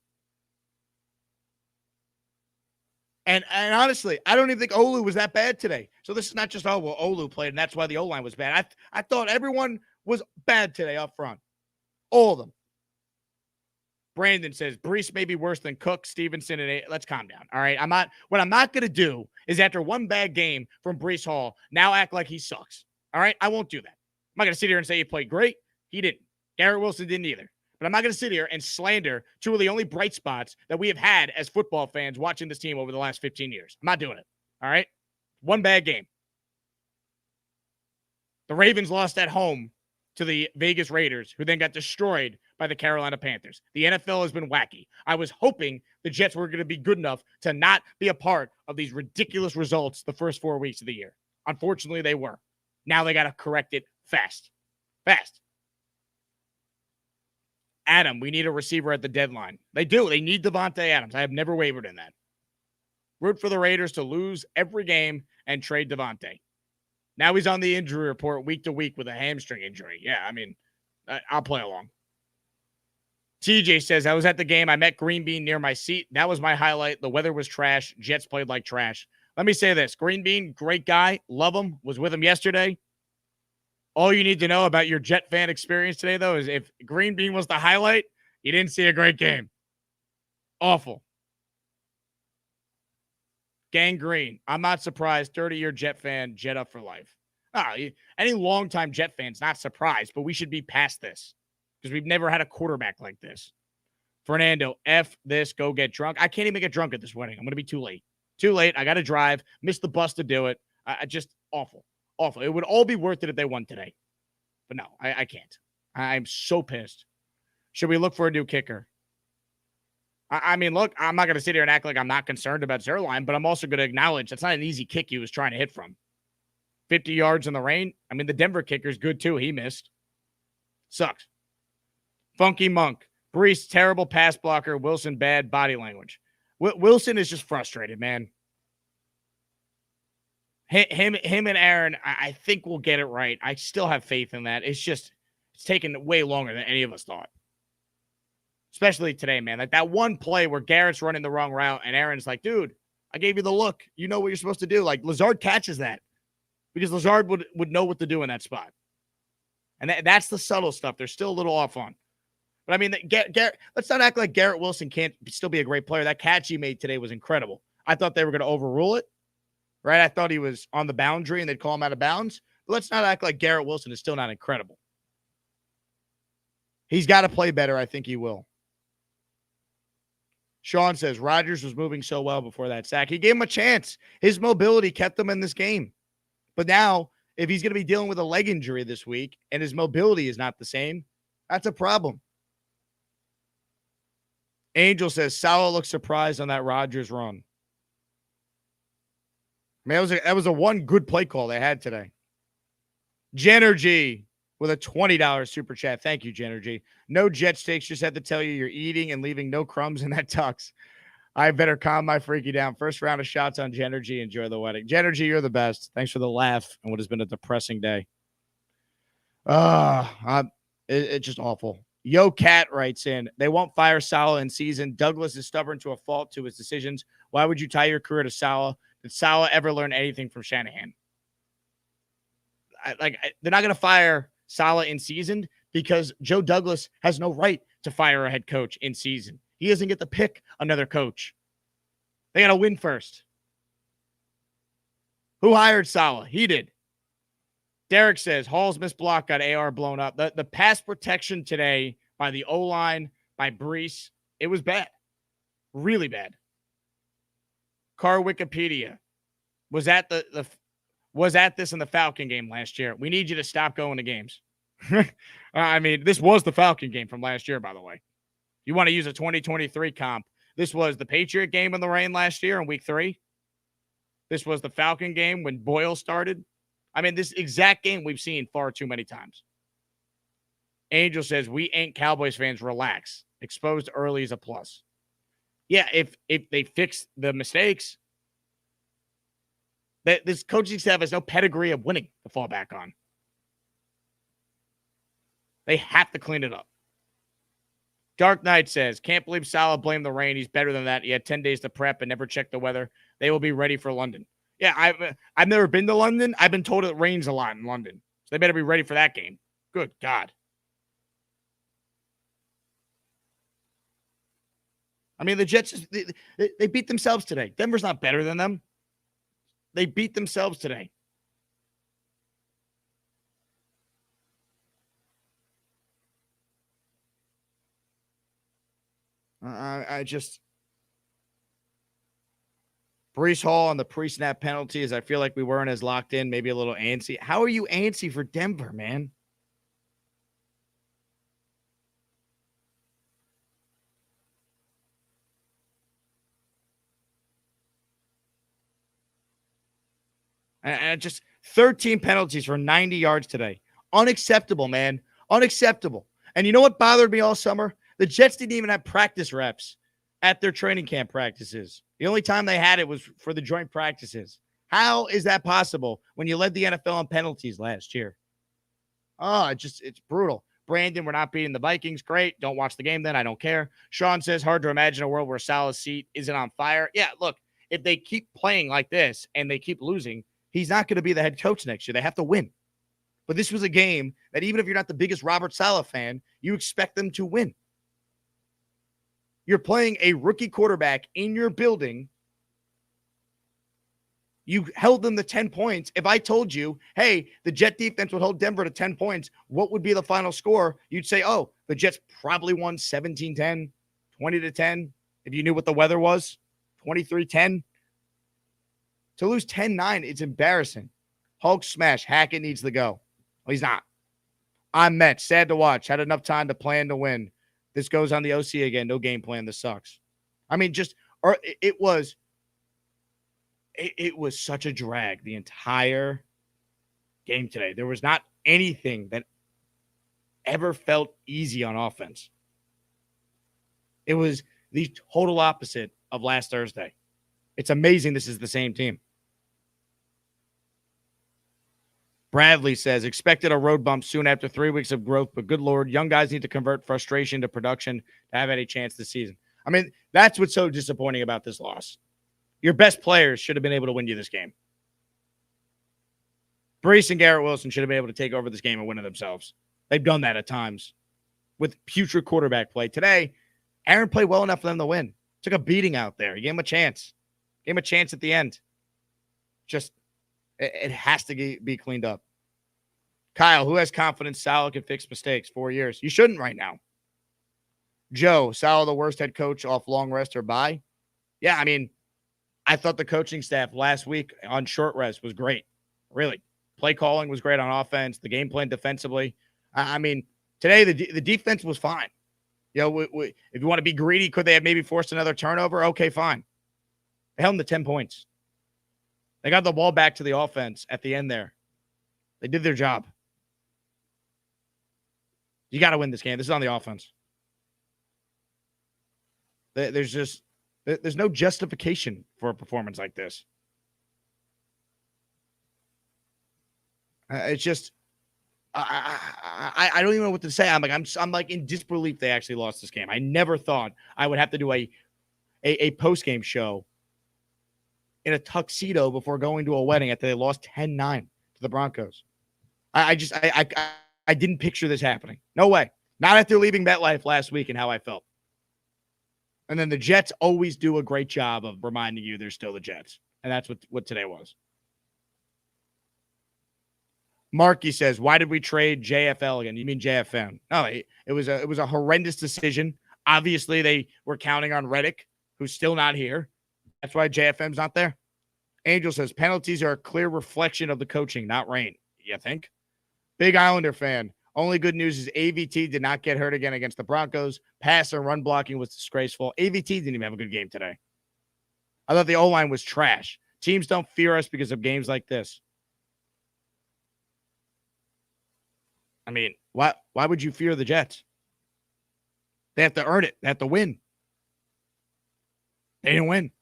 And honestly, I don't even think Olu was that bad today. So this is not just, Olu played, and that's why the O-line was bad. I thought everyone was bad today up front. All of them. Brandon says, Brees may be worse than Cook, Stevenson, and let's calm down. All right. What I'm not going to do is after one bad game from Brees Hall, now act like he sucks. All right. I won't do that. I'm not going to sit here and say he played great. He didn't. Garrett Wilson didn't either. But I'm not going to sit here and slander 2 of the only bright spots that we have had as football fans watching this team over the last 15 years. I'm not doing it. All right. One bad game. The Ravens lost at home to the Vegas Raiders, who then got destroyed by the Carolina Panthers. The NFL has been wacky. I was hoping the Jets were going to be good enough to not be a part of these ridiculous results the first 4 weeks of the year. Unfortunately, they were. Now they got to correct it fast. Fast. Adam, we need a receiver at the deadline. They do. They need Devontae Adams. I have never wavered in that. Root for the Raiders to lose every game and trade Devontae. Now he's on the injury report week to week with a hamstring injury. Yeah, I mean, I'll play along. TJ says, I was at the game. I met Green Bean near my seat. That was my highlight. The weather was trash. Jets played like trash. Let me say this. Green Bean, great guy. Love him. Was with him yesterday. All you need to know about your Jet fan experience today, though, is if Green Bean was the highlight, you didn't see a great game. Awful. Gang Green, I'm not surprised. 30-year Jet fan, Jet up for life. Any longtime Jet fan's not surprised, but we should be past this because we've never had a quarterback like this. Fernando, F this, go get drunk. I can't even get drunk at this wedding. I'm going to be too late. Too late. I got to drive. Missed the bus to do it. I just awful. Awful. It would all be worth it if they won today. But no, I can't. I'm so pissed. Should we look for a new kicker? I mean, look, I'm not going to sit here and act like I'm not concerned about Zerline, but I'm also going to acknowledge that's not an easy kick he was trying to hit from. 50 yards in the rain. I mean, the Denver kicker's good too. He missed. Sucks. Funky Monk. Brees, terrible pass blocker. Wilson, bad body language. Wilson is just frustrated, man. Him and Aaron, I think we'll get it right. I still have faith in that. It's taken way longer than any of us thought. Especially today, man. Like that one play where Garrett's running the wrong route and Aaron's like, dude, I gave you the look. You know what you're supposed to do. Like Lazard catches that because Lazard would know what to do in that spot. And that's the subtle stuff they're still a little off on. But I mean, Garrett, let's not act like Garrett Wilson can't still be a great player. That catch he made today was incredible. I thought they were going to overrule it, right? I thought he was on the boundary and they'd call him out of bounds. But let's not act like Garrett Wilson is still not incredible. He's got to play better. I think he will. Sean says, Rodgers was moving so well before that sack. He gave him a chance. His mobility kept him in this game. But now, if he's going to be dealing with a leg injury this week and his mobility is not the same, that's a problem. Angel says, Salah looks surprised on that Rodgers run. I mean, that was a one good play call they had today. Jenergy with a $20 super chat. Thank you, Jenergy. No jet steaks. Just had to tell you you're eating and leaving no crumbs in that tux. I better calm my freaky down. First round of shots on Jenergy. Enjoy the wedding. Jenergy, you're the best. Thanks for the laugh and what has been a depressing day. It's just awful. Yo Cat writes in, they won't fire Salah in season. Douglas is stubborn to a fault to his decisions. Why would you tie your career to Salah? Did Salah ever learn anything from Shanahan? They're not going to fire Salah in season because Joe Douglas has no right to fire a head coach in season. He doesn't get to pick another coach. They got to win first. Who hired Salah? He did. Derek says, Hall's missed block got AR blown up. The pass protection today by the O-line, by Brees, it was bad. Really bad. Car Wikipedia was at this in the Falcon game last year. We need you to stop going to games. I mean, this was the Falcon game from last year, by the way. You want to use a 2023 comp. This was the Patriot game in the rain last year in week 3. This was the Falcon game when Boyle started. I mean, this exact game we've seen far too many times. Angel says, we ain't Cowboys fans, relax. Exposed early is a plus. Yeah, if they fix the mistakes, this coaching staff has no pedigree of winning to fall back on. They have to clean it up. Dark Knight says, can't believe Salah blamed the rain. He's better than that. He had 10 days to prep and never checked the weather. They will be ready for London. Yeah, I've never been to London. I've been told it rains a lot in London. So they better be ready for that game. Good God. I mean, the Jets, they beat themselves today. Denver's not better than them. They beat themselves today. Brees Hall on the pre-snap penalties. I feel like we weren't as locked in, maybe a little antsy. How are you antsy for Denver, man? And just 13 penalties for 90 yards today. Unacceptable, man. Unacceptable. And you know what bothered me all summer? The Jets didn't even have practice reps at their training camp practices. The only time they had it was for the joint practices. How is that possible when you led the NFL in penalties last year? Oh, it's brutal. Brandon, we're not beating the Vikings. Great. Don't watch the game then. I don't care. Sean says, hard to imagine a world where Salah's seat isn't on fire. Yeah, look, if they keep playing like this and they keep losing, he's not going to be the head coach next year. They have to win. But this was a game that even if you're not the biggest Robert Saleh fan, you expect them to win. You're playing a rookie quarterback in your building. You held them to 10 points. If I told you, hey, the Jet defense would hold Denver to 10 points, what would be the final score? You'd say, oh, the Jets probably won 17-10, 20-10. If you knew what the weather was, 23-10. To lose 10-9, it's embarrassing. Hulk smash. Hackett needs to go. Well, he's not. I'm Mets. Sad to watch. Had enough time to plan to win. This goes on the OC again. No game plan. This sucks. I mean, it was such a drag the entire game today. There was not anything that ever felt easy on offense. It was the total opposite of last Thursday. It's amazing this is the same team. Bradley says, expected a road bump soon after 3 weeks of growth, but good Lord, young guys need to convert frustration to production to have any chance this season. I mean, that's what's so disappointing about this loss. Your best players should have been able to win you this game. Brees and Garrett Wilson should have been able to take over this game and win it themselves. They've done that at times with putrid quarterback play. Today, Aaron played well enough for them to win. Took a beating out there. He gave him a chance. Gave him a chance at the end. Just, it has to be cleaned up. Kyle, who has confidence Sal can fix mistakes? 4 years. You shouldn't right now. Joe, Sal, the worst head coach off long rest or bye? Yeah, I mean, I thought the coaching staff last week on short rest was great. Really. Play calling was great on offense. The game plan defensively. I mean, today the defense was fine. You know, if you want to be greedy, could they have maybe forced another turnover? Okay, fine. They held them to 10 points. They got the ball back to the offense at the end there. They did their job. You got to win this game. This is on the offense. There's no justification for a performance like this. It's just, I don't even know what to say. I'm like in disbelief they actually lost this game. I never thought I would have to do a post-game show in a tuxedo before going to a wedding after they lost 10-9 to the Broncos. I didn't picture this happening. No way. Not after leaving MetLife last week and how I felt. And then the Jets always do a great job of reminding you they're still the Jets. And that's what today was. Marky says, why did we trade JFL again? You mean JFM? No, it was a horrendous decision. Obviously, they were counting on Reddick, who's still not here. That's why JFM's not there. Angel says, penalties are a clear reflection of the coaching, not rain. You think? Big Islander fan. Only good news is AVT did not get hurt again against the Broncos. Pass and run blocking was disgraceful. AVT didn't even have a good game today. I thought the O-line was trash. Teams don't fear us because of games like this. I mean, why would you fear the Jets? They have to earn it. They have to win. They didn't win.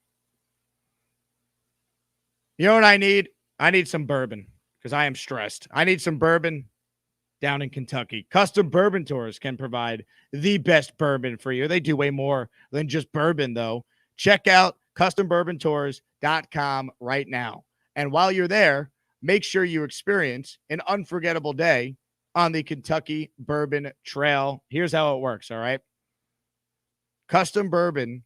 You know what I need? I need some bourbon because I am stressed. I need some bourbon down in Kentucky. Custom Bourbon Tours can provide the best bourbon for you. They do way more than just bourbon, though. Check out CustomBourbonTours.com right now. And while you're there, make sure you experience an unforgettable day on the Kentucky Bourbon Trail. Here's how it works, all right? Custom Bourbon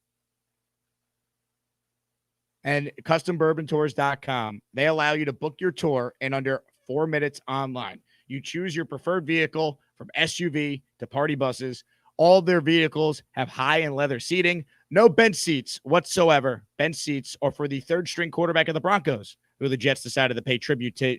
and CustomBourbonTours.com, they allow you to book your tour in under 4 minutes online. You choose your preferred vehicle from SUV to party buses. All their vehicles have high and leather seating. No bench seats whatsoever. Bench seats are for the third-string quarterback of the Broncos, who the Jets decided to pay tribute to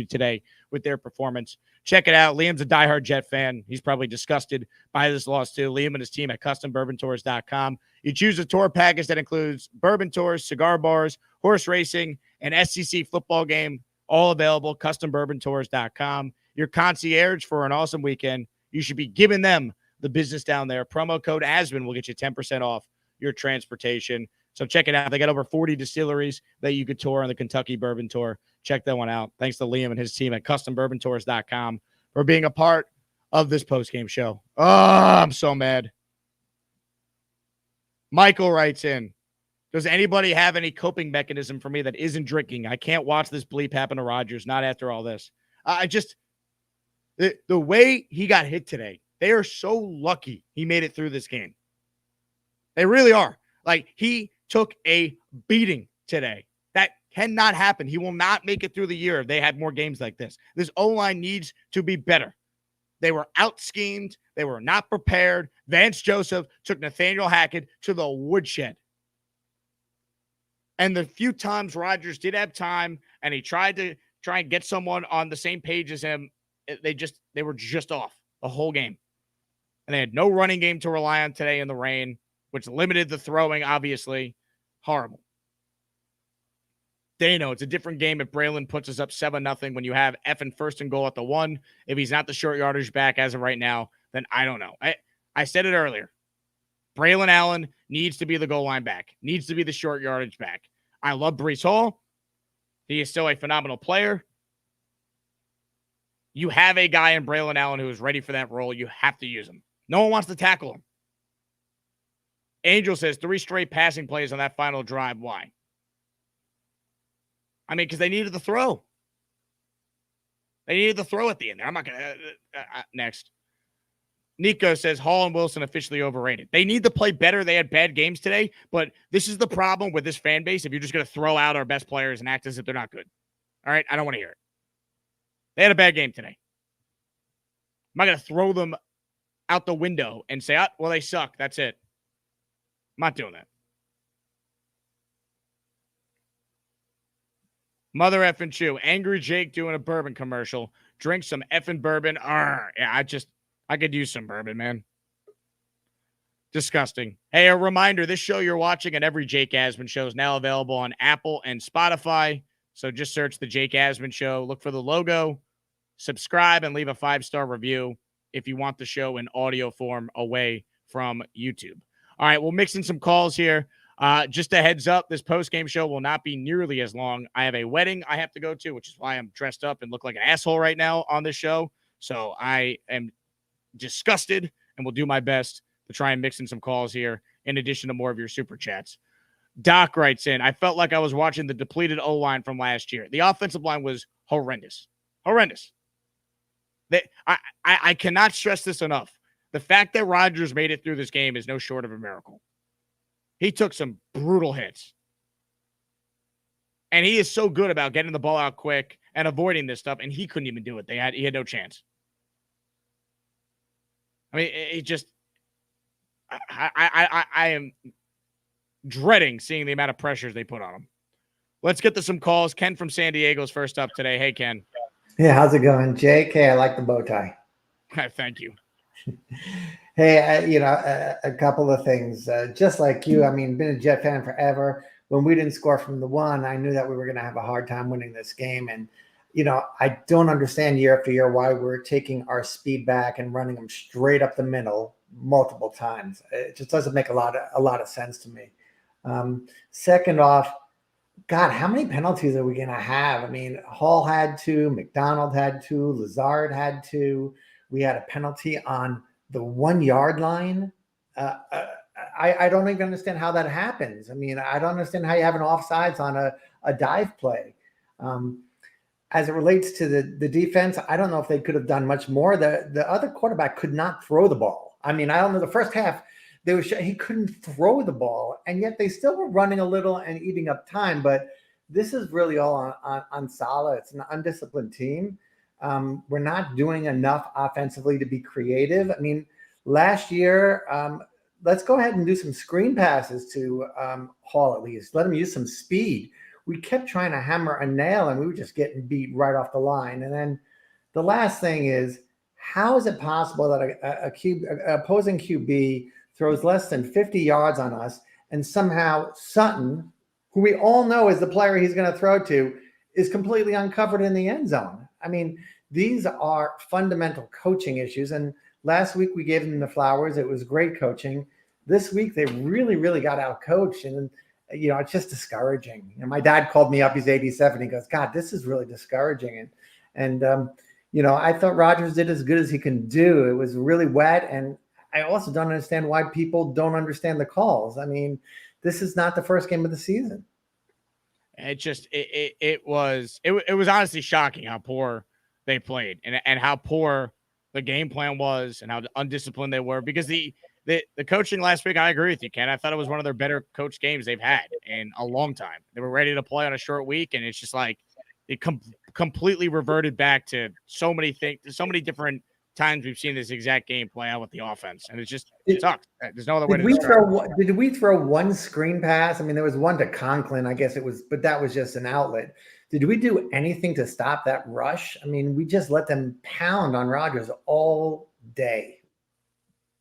today with their performance. Check it out. Liam's a diehard Jet fan. He's probably disgusted by this loss too. Liam and his team at CustomBourbonTours.com. You choose a tour package that includes bourbon tours, cigar bars, horse racing, an SEC football game, all available. CustomBourbonTours.com. Your concierge for an awesome weekend. You should be giving them the business down there. Promo code Asman will get you 10% off your transportation. So check it out. They got over 40 distilleries that you could tour on the Kentucky Bourbon Tour. Check that one out. Thanks to Liam and his team at CustomBourbonTours.com for being a part of this postgame show. Oh, I'm so mad. Michael writes in, does anybody have any coping mechanism for me that isn't drinking? I can't watch this bleep happen to Rodgers, not after all this. The way he got hit today, they are so lucky he made it through this game. They really are. Like, he took a beating today. That cannot happen. He will not make it through the year if they have more games like this. This O-line needs to be better. They were out-schemed. They were not prepared. Vance Joseph took Nathaniel Hackett to the woodshed. And the few times Rodgers did have time and he tried and get someone on the same page as him, they were just off the whole game. And they had no running game to rely on today in the rain, which limited the throwing, obviously. Horrible. They know it's a different game if Braylon puts us up 7-0 when you have effing first and goal at the 1. If he's not the short yardage back as of right now, then I don't know. I said it earlier. Braylon Allen needs to be the goal line back, needs to be the short yardage back. I love Breece Hall. He is still a phenomenal player. You have a guy in Braylon Allen who is ready for that role. You have to use him. No one wants to tackle him. Angel says 3 straight passing plays on that final drive. Why? I mean, because they needed the throw. They needed the throw at the end there. I'm not going to. Next. Nico says Hall and Wilson officially overrated. They need to play better. They had bad games today, but this is the problem with this fan base. If you're just going to throw out our best players and act as if they're not good. All right? I don't want to hear it. They had a bad game today. I'm not going to throw them out the window and say, well, they suck. That's it. I'm not doing that. Mother effing chew. Angry Jake doing a bourbon commercial. Drink some effing bourbon. Yeah, I could use some bourbon, man. Disgusting. Hey, a reminder, this show you're watching and every Jake Asman show is now available on Apple and Spotify. So just search the Jake Asman Show. Look for the logo. Subscribe and leave a 5-star review if you want the show in audio form away from YouTube. All right, we'll mix in some calls here. Just a heads up, this post-game show will not be nearly as long. I have a wedding I have to go to, which is why I'm dressed up and look like an asshole right now on this show. So I am disgusted and will do my best to try and mix in some calls here in addition to more of your super chats. Doc writes in, I felt like I was watching the depleted O-line from last year. The offensive line was horrendous. Horrendous. I cannot stress this enough. The fact that Rodgers made it through this game is no short of a miracle. He took some brutal hits. And he is so good about getting the ball out quick and avoiding this stuff, and he couldn't even do it. He had no chance. I mean, it just I am dreading seeing the amount of pressures they put on him. Let's get to some calls. Ken from San Diego's first up today. Hey, Ken. Yeah, how's it going? Jake, hey, I like the bow tie. Thank you. Hey, a couple of things. Just like you, I mean, been a Jet fan forever. When we didn't score from the 1, I knew that we were going to have a hard time winning this game. And, I don't understand year after year why we're taking our speed back and running them straight up the middle multiple times. It just doesn't make a lot of sense to me. Second off, God, how many penalties are we going to have? I mean, Hall had 2, McDonald had 2, Lazard had 2. We had a penalty on the 1-yard line. I don't even understand how that happens. I mean, I don't understand how you have an offsides on a dive play. As it relates to the defense, I don't know if they could have done much more. The other quarterback could not throw the ball. I mean, I don't know. The first half, he couldn't throw the ball, and yet they still were running a little and eating up time. But this is really all on Saleh. It's an undisciplined team. We're not doing enough offensively to be creative. I mean, last year, let's go ahead and do some screen passes to Hall at least. Let him use some speed. We kept trying to hammer a nail, and we were just getting beat right off the line. And then the last thing is, how is it possible that a opposing QB throws less than 50 yards on us, and somehow Sutton, who we all know is the player he's going to throw to, is completely uncovered in the end zone? I mean, these are fundamental coaching issues. And last week we gave them the flowers. It was great coaching. This week they really, really got out coached. And, it's just discouraging. And my dad called me up. He's 87. He goes, God, this is really discouraging. And I thought Rodgers did as good as he can do. It was really wet. And I also don't understand why people don't understand the calls. I mean, this is not the first game of the season. It was honestly shocking how poor they played and how poor the game plan was and how undisciplined they were, because the coaching last week, I agree with you, Ken. I thought it was one of their better coach games they've had in a long time. They were ready to play on a short week, and it's just like it completely reverted back to so many things, so many different times we've seen this exact game play out with the offense, and it sucks. There's no other way to Did we throw one screen pass? I mean, there was one to Conklin, I guess it was, but that was just an outlet. Did we do anything to stop that rush? I mean, we just let them pound on Rodgers all day.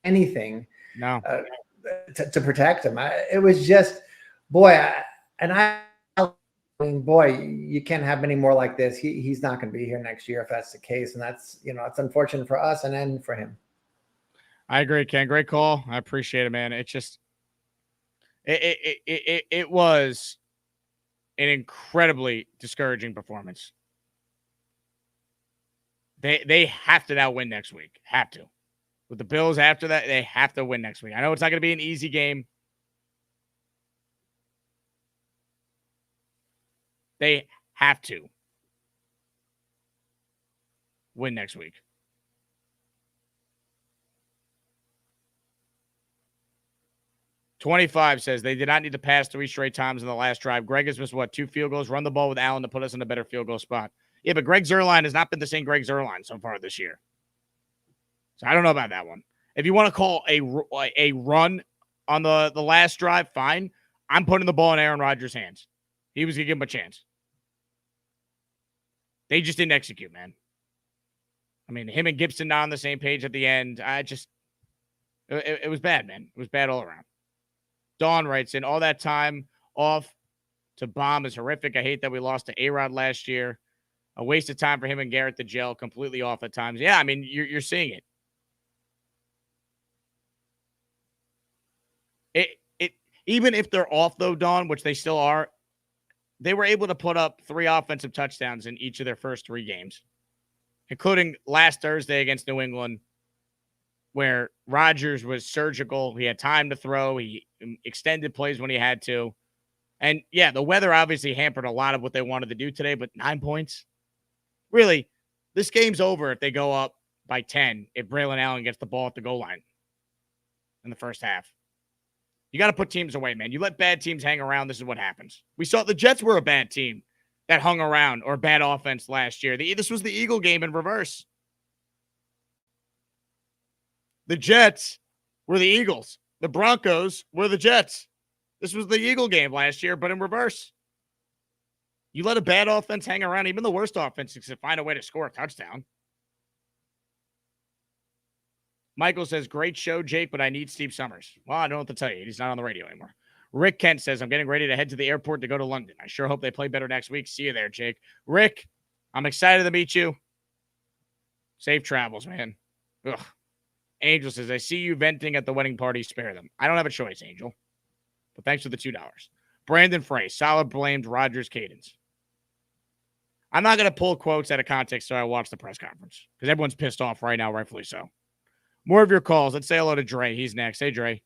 Anything to protect him. It was just, boy, I mean, boy, you can't have many more like this. He's not going to be here next year if that's the case, and that's it's unfortunate for us and then for him. I agree, Ken. Great call. I appreciate it, man. It's just it was an incredibly discouraging performance. They have to now win next week. Have to. With the Bills after that, they have to win next week. I know it's not going to be an easy game. They have to win next week. $25 says they did not need to pass 3 straight times in the last drive. Greg has missed, 2 field goals? Run the ball with Allen to put us in a better field goal spot. Yeah, but Greg Zuerlein has not been the same Greg Zuerlein so far this year. So I don't know about that one. If you want to call a run on the last drive, fine. I'm putting the ball in Aaron Rodgers' hands. He was going to give him a chance. They just didn't execute, man. I mean, him and Gibson not on the same page at the end. It was bad, man. It was bad all around. Dawn writes in, all that time off to bomb is horrific. I hate that we lost to A-Rod last year. A waste of time for him and Garrett to gel, completely off at times. Yeah, I mean, you're seeing it. Even if they're off, though, Dawn, which they still are, they were able to put up 3 offensive touchdowns in each of their first 3 games, including last Thursday against New England, where Rodgers was surgical. He had time to throw. He extended plays when he had to. And, yeah, the weather obviously hampered a lot of what they wanted to do today, but 9 points? Really, this game's over if they go up by 10 if Braylon Allen gets the ball at the goal line in the first half. You got to put teams away, man. You let bad teams hang around, this is what happens. We saw the Jets were a bad team that hung around, or bad offense last year. This was the Eagle game in reverse. The Jets were the Eagles. The Broncos were the Jets. This was the Eagle game last year, but in reverse. You let a bad offense hang around, even the worst offense can find a way to score a touchdown. Michael says, great show, Jake, but I need Steve Summers. Well, I don't know what to tell you. He's not on the radio anymore. Rick Kent says, I'm getting ready to head to the airport to go to London. I sure hope they play better next week. See you there, Jake. Rick, I'm excited to meet you. Safe travels, man. Ugh. Angel says, I see you venting at the wedding party. Spare them. I don't have a choice, Angel. But thanks for the $2. Brandon Frey, solid blamed Rodgers cadence. I'm not going to pull quotes out of context so I watch the press conference because everyone's pissed off right now, rightfully so. More of your calls. Let's say hello to Dre. He's next. Hey, Dre.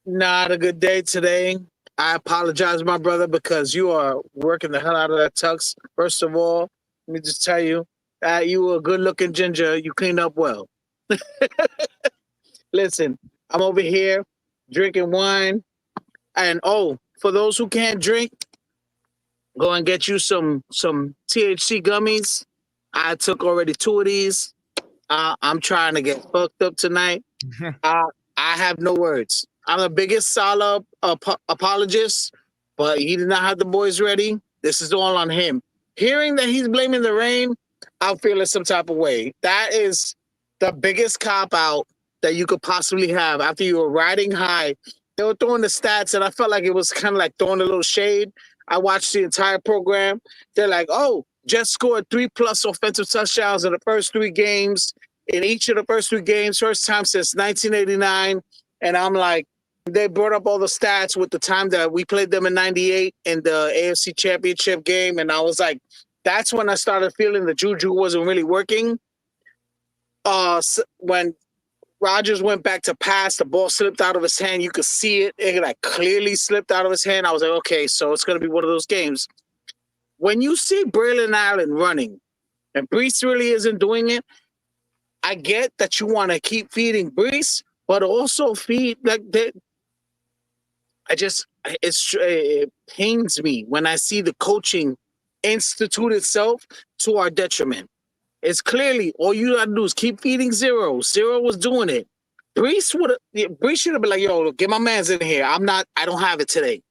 Not a good day today. I apologize, my brother, because you are working the hell out of that tux. First of all, let me just tell you, you were a good-looking ginger. You cleaned up well. Listen, I'm over here drinking wine. And, for those who can't drink, go and get you some THC gummies. I took already 2 of these. I'm trying to get fucked up tonight. I have no words. I'm the biggest Salah apologist, but he did not have the boys ready. This is all on him. Hearing that he's blaming the rain, I'm feeling some type of way. That is the biggest cop-out that you could possibly have after you were riding high. They were throwing the stats, and I felt like it was kind of like throwing a little shade. I watched the entire program. They're like, Jets scored 3+ offensive touchdowns in the first 3 games. In each of the first 3 games, first time since 1989. And I'm like, they brought up all the stats with the time that we played them in 98 in the AFC Championship game. And I was like, that's when I started feeling the juju wasn't really working. When Rodgers went back to pass, the ball slipped out of his hand. You could see it. It like clearly slipped out of his hand. I was like, okay, so it's going to be one of those games. When you see Braylon Allen running and Brees really isn't doing it, I get that you want to keep feeding Brees, but also feed like that. It pains me when I see the coaching institute itself to our detriment. It's clearly all you gotta do is keep feeding Zero. Zero was doing it. Brees should have been like, yo, get my man's in here. I don't have it today.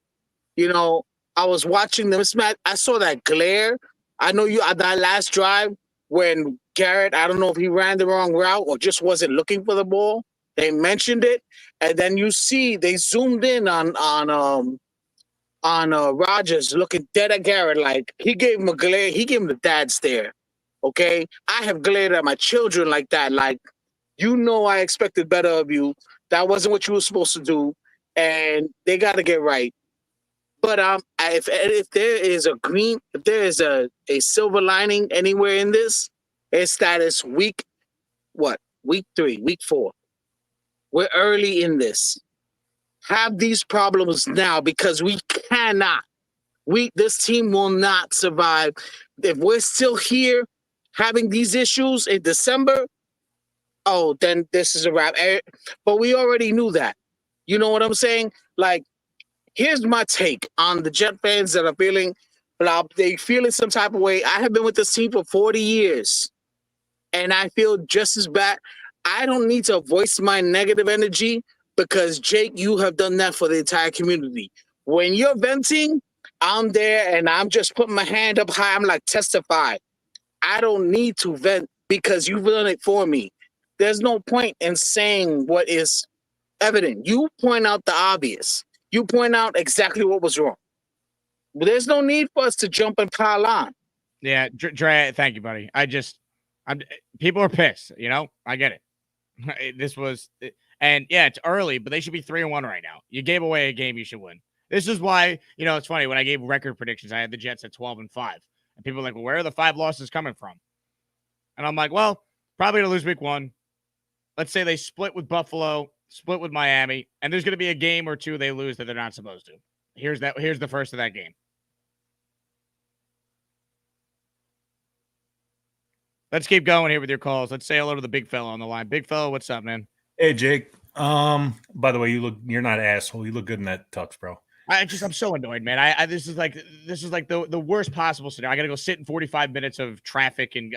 You know, I was watching the mismatch. I saw that glare. I know that last drive when Garrett, I don't know if he ran the wrong route or just wasn't looking for the ball. They mentioned it, and then you see they zoomed in on Rogers looking dead at Garrett, like he gave him a glare. He gave him the dad stare. Okay, I have glared at my children like that. Like, I expected better of you. That wasn't what you were supposed to do, and they got to get right. But if there is a silver lining anywhere in this, it's that it's week 3, week 4. We're early in this. Have these problems now because we cannot. This team will not survive if we're still here having these issues in December. Oh, then this is a wrap. But we already knew that. You know what I'm saying? Like, here's my take on the Jet fans that are feeling some type of way. I have been with this team for 40 years, and I feel just as bad. I don't need to voice my negative energy because, Jake, you have done that for the entire community. When you're venting, I'm there, and I'm just putting my hand up high. I'm like, testify. I don't need to vent because you've done it for me. There's no point in saying what is evident. You point out the obvious. You point out exactly what was wrong. But there's no need for us to jump and pile on. Yeah, Dre, thank you, buddy. People are pissed, I get it. And yeah, it's early, but they should be 3-1 right now. You gave away a game you should win. This is why, it's funny, when I gave record predictions, I had the Jets at 12-5. And people are like, well, where are the 5 losses coming from? And I'm like, well, probably to lose week 1. Let's say they split with Buffalo, split with Miami, and there's going to be a game or two they lose that they're not supposed to. Here's the first of that game. Let's keep going here with your calls. Let's say hello to the big fella on the line. Big fella, what's up, man? Hey, Jake. By the way, you're not an asshole. You look good in that tux, bro. I'm so annoyed, man. This is like the worst possible scenario. I got to go sit in 45 minutes of traffic and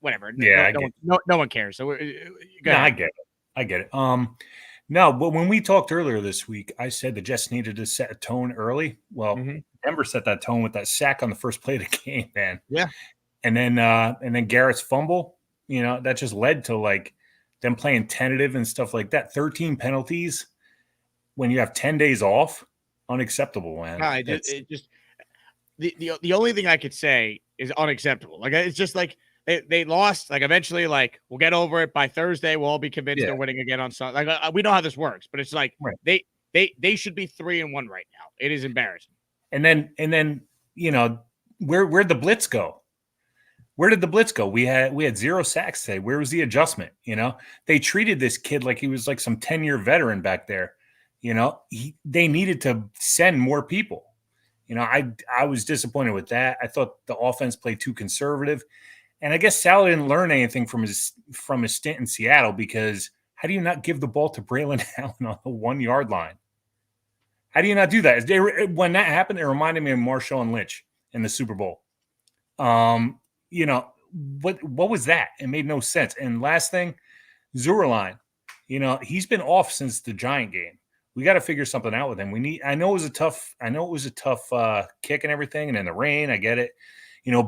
whatever. Yeah, no one cares. So I get it. No, but when we talked earlier this week, I said the Jets needed to set a tone early. Well, Denver set that tone with that sack on the first play of the game, man. Yeah. And then Garrett's fumble, that just led to like them playing tentative and stuff like that. 13 penalties when you have 10 days off, unacceptable, man. No, the only thing I could say is unacceptable. Like, it's just like they lost. Like, eventually, like, we'll get over it by Thursday. We'll all be convinced they're winning again on Sunday. Like, we know how this works, but it's like they should be 3-1 right now. It is embarrassing. And then where'd the blitz go? Where did the blitz go? We had 0 sacks today. Where was the adjustment? They treated this kid like he was like some 10-year veteran back there. They needed to send more people. I was disappointed with that. I thought the offense played too conservative. And I guess Sal didn't learn anything from his stint in Seattle, because how do you not give the ball to Braylon Allen on the 1-yard line? How do you not do that? When that happened, it reminded me of Marshawn Lynch in the Super Bowl. What was that? It made no sense. And last thing, Zurline, he's been off since the Giant game. We got to figure something out with him. I know it was a tough kick and everything, and in the rain, I get it,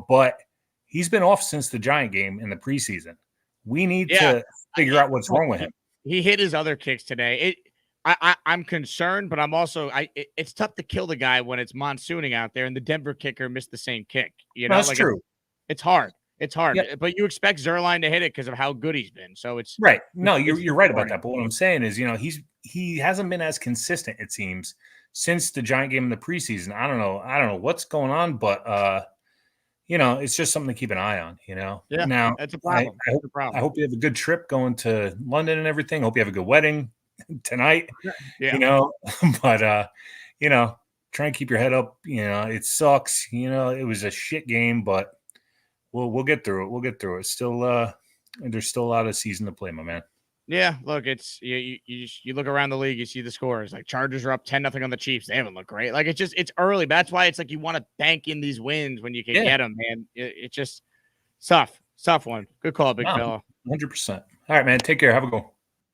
but he's been off since the Giant game in the preseason. We need to figure out what's wrong with him. He hit his other kicks today. I'm concerned, but I'm also it's tough to kill the guy when it's monsooning out there and the Denver kicker missed the same kick. That's true. It's hard. Yeah. But you expect Zerline to hit it because of how good he's been. So it's right. No, you're right about that. But what I'm saying is, he hasn't been as consistent, it seems, since the Giant game in the preseason. I don't know what's going on, but it's just something to keep an eye on. Yeah. Now that's a problem. I hope you have a good trip going to London and everything. Hope you have a good wedding tonight. Yeah. But try and keep your head up. It sucks. It was a shit game, but we'll get through it. It's still there's still a lot of season to play, my man. Yeah, look, it's you look around the league, you see the scores. Like, Chargers are up 10-0 on the Chiefs. They haven't looked great. Like, it's early. That's why it's like you want to bank in these wins when you can get them, man. It's just tough. Tough one. Good call, big No, fella. 100%. All right, man. Take care. Have a good one.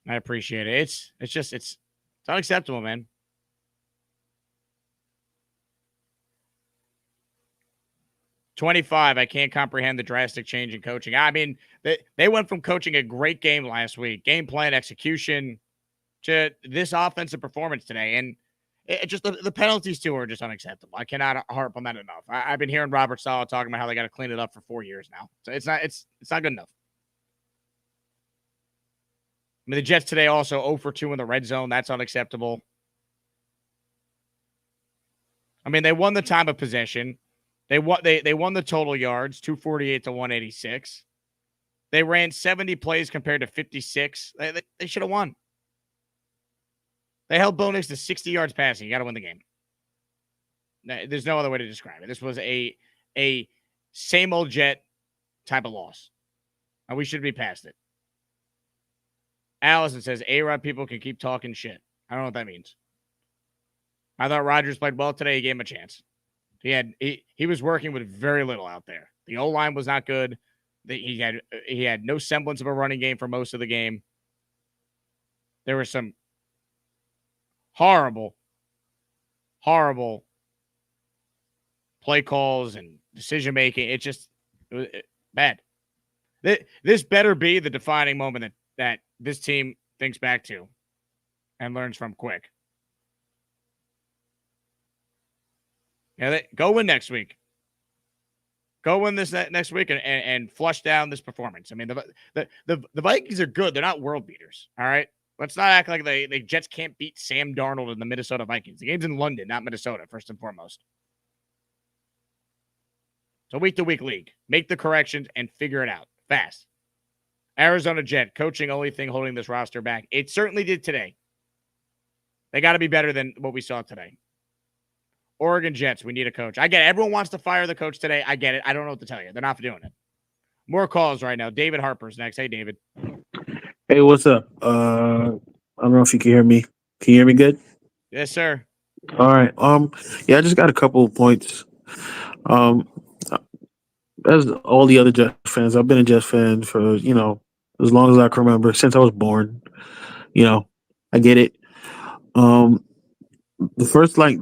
I appreciate it. It's unacceptable, man. $25. I can't comprehend the drastic change in coaching. I mean, they went from coaching a great game last week, game plan, execution, to this offensive performance today. And it just the penalties too are just unacceptable. I cannot harp on that enough. I've been hearing Robert Saleh talking about how they got to clean it up for 4 years now. So it's not good enough. I mean, the Jets today also 0 for 2 in the red zone. That's unacceptable. I mean, they won the time of possession. They won the total yards, 248 to 186. They ran 70 plays compared to 56. They should have won. They held Bo Nix to 60 yards passing. You got to win the game. There's no other way to describe it. This was a same old Jet type of loss. And we should be past it. Allison says, A-Rod people can keep talking shit. I don't know what that means. I thought Rodgers played well today. He gave him a chance. He was working with very little out there. The O-line was not good. He had no semblance of a running game for most of the game. There were some horrible play calls and decision making. It was bad. This better be the defining moment that this team thinks back to and learns from quick. Yeah, go win next week. Go win this next week and flush down this performance. I mean, the Vikings are good. They're not world beaters. All right. Let's not act like the Jets can't beat Sam Darnold and the Minnesota Vikings. The game's in London, not Minnesota, first and foremost. It's a week-to-week league. Make the corrections and figure it out fast. Arizona Jet, coaching only thing holding this roster back. It certainly did today. They got to be better than what we saw today. Oregon Jets, we need a coach. I get it. Everyone wants to fire the coach today. I get it. I don't know what to tell you. They're not doing it. More calls right now. David Harper's next. Hey, David. Hey, what's up? I don't know if you can hear me. Can you hear me good? Yes, sir. All right. Yeah, I just got a couple of points. As all the other Jets fans, I've been a Jets fan for, as long as I can remember, since I was born. I get it. The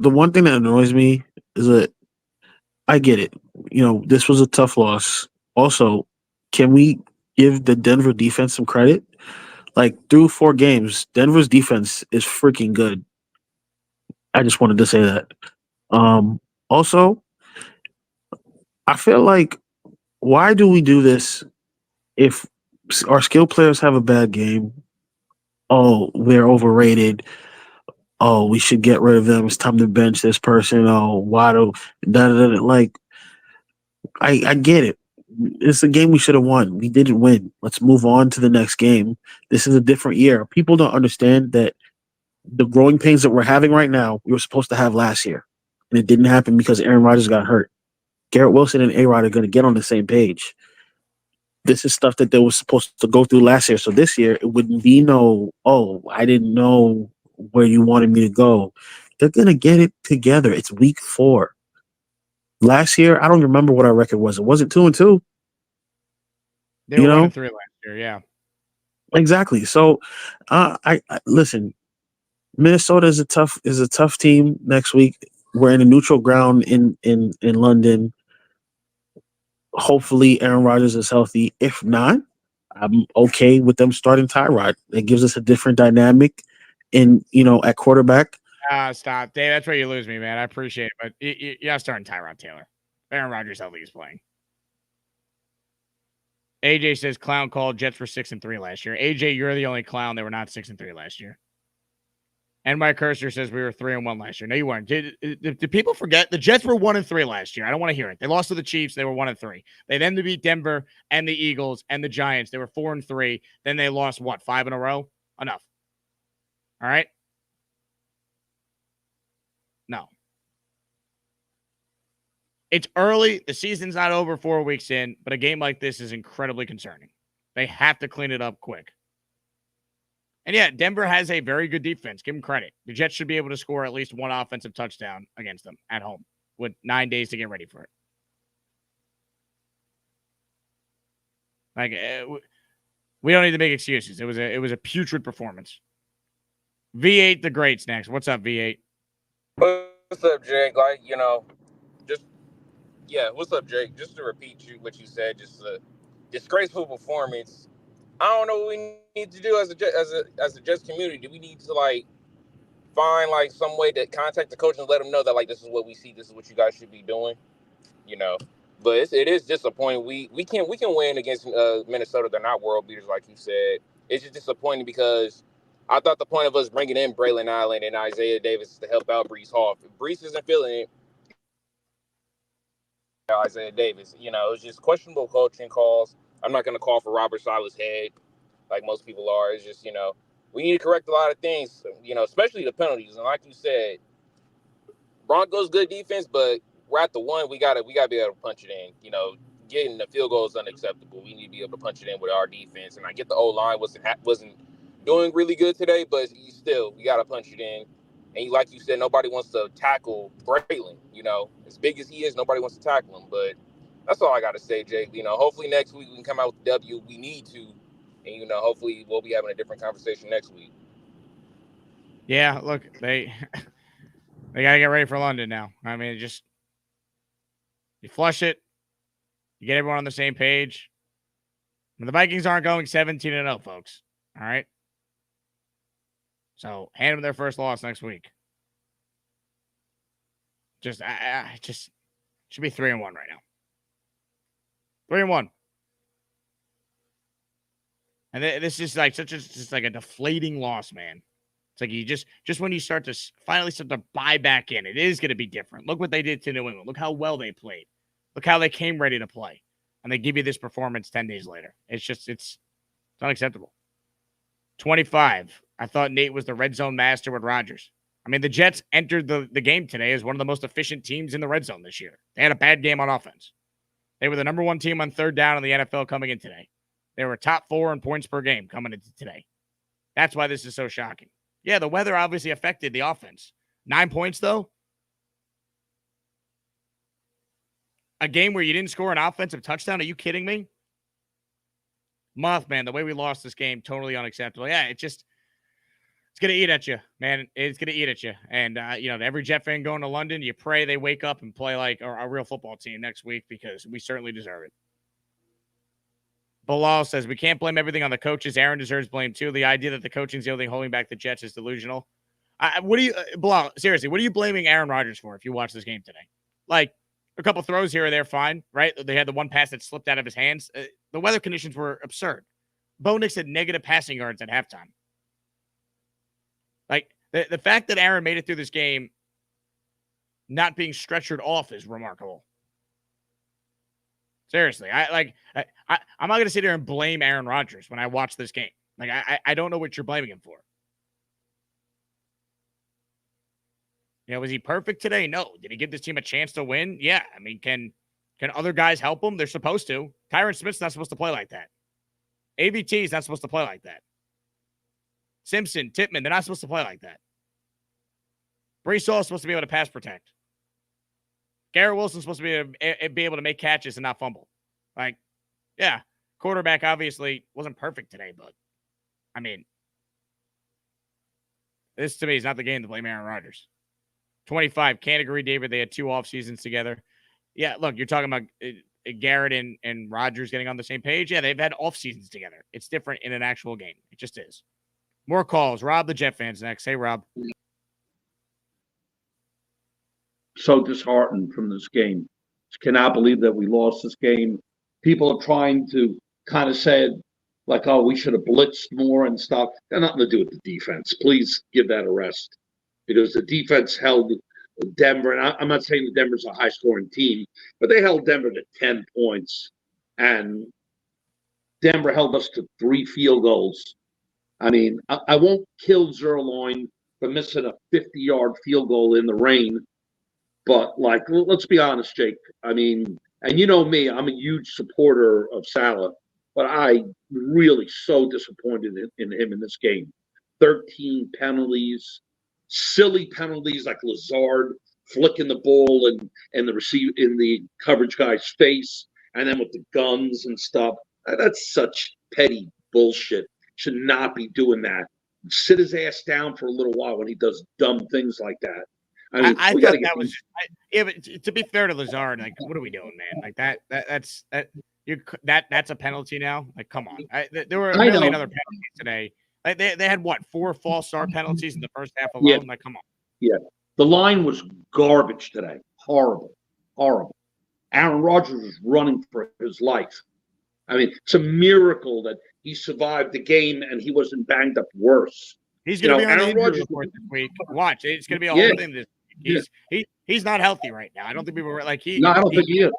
one thing that annoys me is that I get it. This was a tough loss. Also, can we give the Denver defense some credit? Like, through 4 games, Denver's defense is freaking good. I just wanted to say that. Also, I feel like, why do we do this if our skill players have a bad game? Oh, we're overrated. Oh, we should get rid of them. It's time to bench this person. Oh, why do like? I get it. It's a game we should have won. We didn't win. Let's move on to the next game. This is a different year. People don't understand that the growing pains that we're having right now, we were supposed to have last year. And it didn't happen because Aaron Rodgers got hurt. Garrett Wilson and A-Rod are going to get on the same page. This is stuff that they were supposed to go through last year. So this year, it wouldn't be I didn't know where you wanted me to go. They're going to get it together. It's week 4. Last year, I don't remember what our record was. It wasn't 2-2. They were 1-3 last year, yeah. Exactly. So, I listen. Minnesota is a tough team next week. We're in a neutral ground in London. Hopefully, Aaron Rodgers is healthy. If not, I'm okay with them starting Tyrod. It gives us a different dynamic at quarterback. Stop. Dave, that's where you lose me, man. I appreciate it, but you're not starting Tyrod Taylor. Aaron Rodgers healthy is playing. AJ says clown call. Jets were 6-3 last year. AJ, you're the only clown. They were not 6-3 last year. And my cursor says we were 3-1 last year. No, you weren't. Did people forget? The Jets were 1-3 last year. I don't want to hear it. They lost to the Chiefs. They were 1-3. They then beat Denver and the Eagles and the Giants. They were 4-3. Then they lost 5 in a row? Enough. All right. No. It's early. The season's not over 4 weeks in, but a game like this is incredibly concerning. They have to clean it up quick. And yeah, Denver has a very good defense. Give them credit. The Jets should be able to score at least 1 offensive touchdown against them at home with 9 days to get ready for it. Like we don't need to make excuses. It was a putrid performance. V8 the Greats next. What's up, V8? What's up, Jake? Like, just what's up, Jake? Just to repeat what you said, just a disgraceful performance. I don't know what we need to do as a Jets community. Do we need to find some way to contact the coach and let them know that this is what we see, this is what you guys should be doing, you know? But it is disappointing. We can win against Minnesota. They're not world beaters, like you said. It's just disappointing because I thought the point of us bringing in Braylon Allen and Isaiah Davis is to help out Brees Hall. If Brees isn't feeling it, Isaiah Davis, it's just questionable coaching calls. I'm not going to call for Robert Sala's head like most people are. It's just, we need to correct a lot of things, especially the penalties. And like you said, Broncos good defense, but we're at the one. We gotta be able to punch it in. Getting the field goal is unacceptable. We need to be able to punch it in with our defense. And I get the O-line wasn't doing really good today, but we gotta punch it in. And like you said, nobody wants to tackle Braylon. As big as he is, nobody wants to tackle him. But that's all I gotta say, Jake. Hopefully next week we can come out with the W. We need to, and hopefully we'll be having a different conversation next week. Yeah, look, they gotta get ready for London now. I mean, just you flush it, you get everyone on the same page. And the Vikings aren't going 17-0, folks. All right. So hand them their first loss next week. Just should be 3-1 right now. 3-1. And this is just like a deflating loss, man. It's like you just when you start to finally start to buy back in, it is going to be different. Look what they did to New England. Look how well they played. Look how they came ready to play. And they give you this performance 10 days later. It's unacceptable. 25. I thought Nate was the red zone master with Rodgers. I mean, the Jets entered the game today as one of the most efficient teams in the red zone this year. They had a bad game on offense. They were the number one team on third down in the NFL coming in today. They were top 4 in points per game coming into today. That's why this is so shocking. Yeah, the weather obviously affected the offense. 9 points, though. A game where you didn't score an offensive touchdown? Are you kidding me? Mothman, the way we lost this game, totally unacceptable. Yeah, it's going to eat at you, man. It's going to eat at you. And, every Jet fan going to London, you pray they wake up and play like a real football team next week because we certainly deserve it. Bilal says, we can't blame everything on the coaches. Aaron deserves blame, too. The idea that the coaching's the only thing holding back the Jets is delusional. Bilal, seriously, what are you blaming Aaron Rodgers for if you watch this game today? Like, a couple throws here or there, fine, right? They had the one pass that slipped out of his hands. The weather conditions were absurd. Bo Nix had negative passing yards at halftime. Like, the fact that Aaron made it through this game not being stretchered off is remarkable. Seriously, I'm not going to sit here and blame Aaron Rodgers when I watch this game. Like, I don't know what you're blaming him for. Was he perfect today? No. Did he give this team a chance to win? Yeah. I mean, can other guys help him? They're supposed to. Tyron Smith's not supposed to play like that. AVT is not supposed to play like that. Simpson, Tippmann, they're not supposed to play like that. Brees Hall is supposed to be able to pass protect. Garrett Wilson's supposed to be able to make catches and not fumble. Like, yeah, quarterback obviously wasn't perfect today, but, I mean, this to me is not the game to blame Aaron Rodgers. 25, can't agree, David. They had 2 off seasons together. Yeah, look, you're talking about Garrett and Rodgers getting on the same page. Yeah, they've had off seasons together. It's different in an actual game. It just is. More calls. Rob, the Jet fans next. Hey, Rob. So disheartened from this game. Cannot believe that we lost this game. People are trying to kind of say, like, oh, we should have blitzed more and stuff. Got nothing to do with the defense. Please give that a rest. Because the defense held Denver, and I'm not saying that Denver's a high-scoring team, but they held Denver to 10 points, and Denver held us to 3 field goals. I mean, I won't kill Zerloin for missing a 50-yard field goal in the rain, but, let's be honest, Jake. I mean, and you know me, I'm a huge supporter of Salah, but I really so disappointed in him in this game. 13 penalties. Silly penalties like Lazard flicking the ball in the coverage guy's face, and then with the guns and stuff. That's such petty bullshit. Should not be doing that. Sit his ass down for a little while when he does dumb things like that. I mean, I we got thought to get that was yeah, but to be fair to Lazard, like, what are we doing, man? Like that's a penalty now. Like, come on. There were a million other penalties today. Like, they had what, 4 false start penalties in the first half alone? Yeah. Like, come on. Yeah, the line was garbage today. Horrible. Aaron Rodgers was running for his life. I mean, it's a miracle that he survived the game and he wasn't banged up worse. He's going to be on Aaron the injury Rodgers report this week. Watch, it's going to be a whole thing this week. He's not healthy right now. I don't think people were like No, I don't think he is.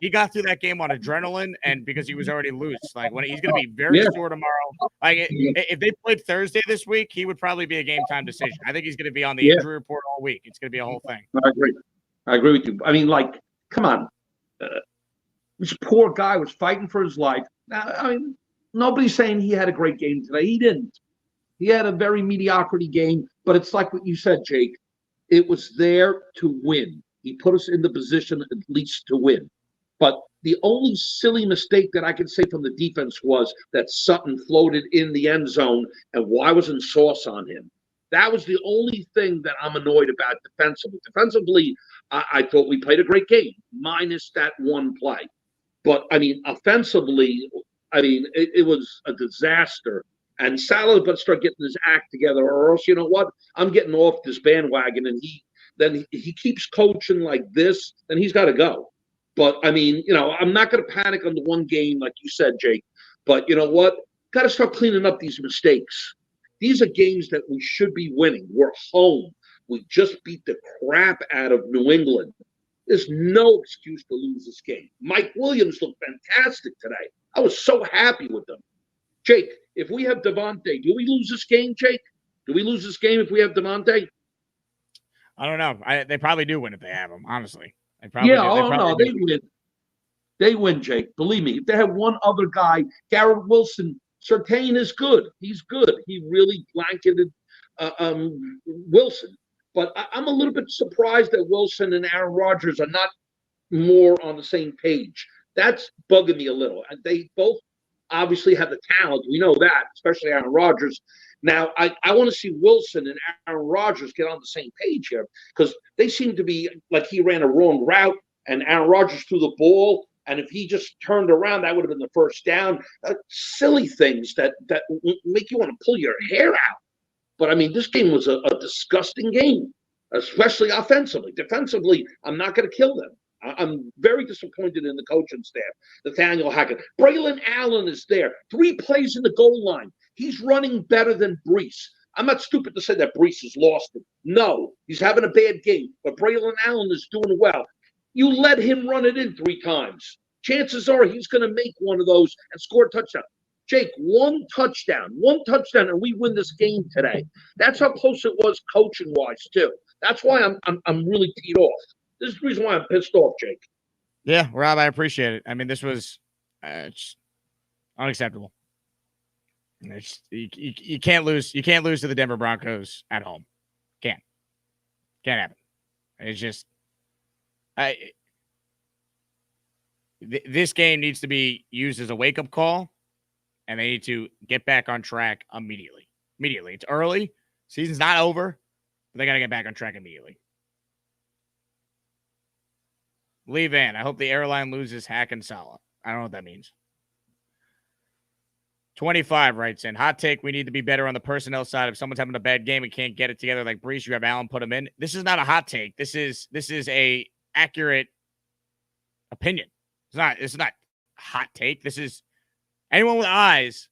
He got through that game on adrenaline and because he was already loose. Like, when he's going to be very sore tomorrow. Like, if they played Thursday this week, he would probably be a game time decision. I think he's going to be on the injury report all week. It's going to be a whole thing. I agree with you. I mean, like, come on. This poor guy was fighting for his life. Now, I mean, nobody's saying he had a great game today. He didn't. He had a very mediocrity game, but it's like what you said, Jake. It was there to win. He put us in the position at least to win. But the only silly mistake that I can say from the defense was that Sutton floated in the end zone, and why wasn't Sauce on him? That was the only thing that I'm annoyed about defensively. Defensively, I thought we played a great game, minus that one play. But, I mean, offensively, I mean, it was a disaster. And Salah's got to start getting his act together, or else, you know what? I'm getting off this bandwagon, and he keeps coaching like this, then he's got to go. But, I mean, you know, I'm not going to panic on the one game, like you said, Jake. But you know what? Got to start cleaning up these mistakes. These are games that we should be winning. We're home. We just beat the crap out of New England. There's no excuse to lose this game. Mike Williams looked fantastic today. I was so happy with them. Jake, if we have Devontae, do we lose this game, Jake? Do we lose this game if we have Devontae? I don't know. They probably do win if they have him, honestly. They win. They win, Jake. Believe me. If they have one other guy, Garrett Wilson, Surtain is good. He's good. He really blanketed Wilson. But I'm a little bit surprised that Wilson and Aaron Rodgers are not more on the same page. That's bugging me a little. They both obviously have the talent. We know that, especially Aaron Rodgers. Now, I want to see Wilson and Aaron Rodgers get on the same page here because they seem to be like he ran a wrong route and Aaron Rodgers threw the ball. And if he just turned around, that would have been the first down. Silly things that make you want to pull your hair out. But, I mean, this game was a disgusting game, especially offensively. Defensively, I'm not going to kill them. I'm very disappointed in the coaching staff, Nathaniel Hackett. Braylon Allen is there. 3 plays in the goal line. He's running better than Brees. I'm not stupid to say that Brees has lost him. No, he's having a bad game. But Braylon Allen is doing well. You let him run it in 3 times. Chances are he's going to make one of those and score a touchdown. Jake, one touchdown, and we win this game today. That's how close it was coaching-wise, too. That's why I'm really teed off. This is the reason why I'm pissed off, Jake. Yeah, Rob, I appreciate it. I mean, this was unacceptable. You can't lose. You can't lose to the Denver Broncos at home. Can't happen. It's just this game needs to be used as a wake-up call, and they need to get back on track immediately. It's early. Season's not over, but they got to get back on track immediately. Lee Van, I hope the airline loses Hack and Salah. I don't know what that means. 25 writes in, hot take, we need to be better on the personnel side. If someone's having a bad game and can't get it together like Brees, you have Allen put him in. This is not a hot take. This is a accurate opinion. It's not hot take. This is anyone with eyes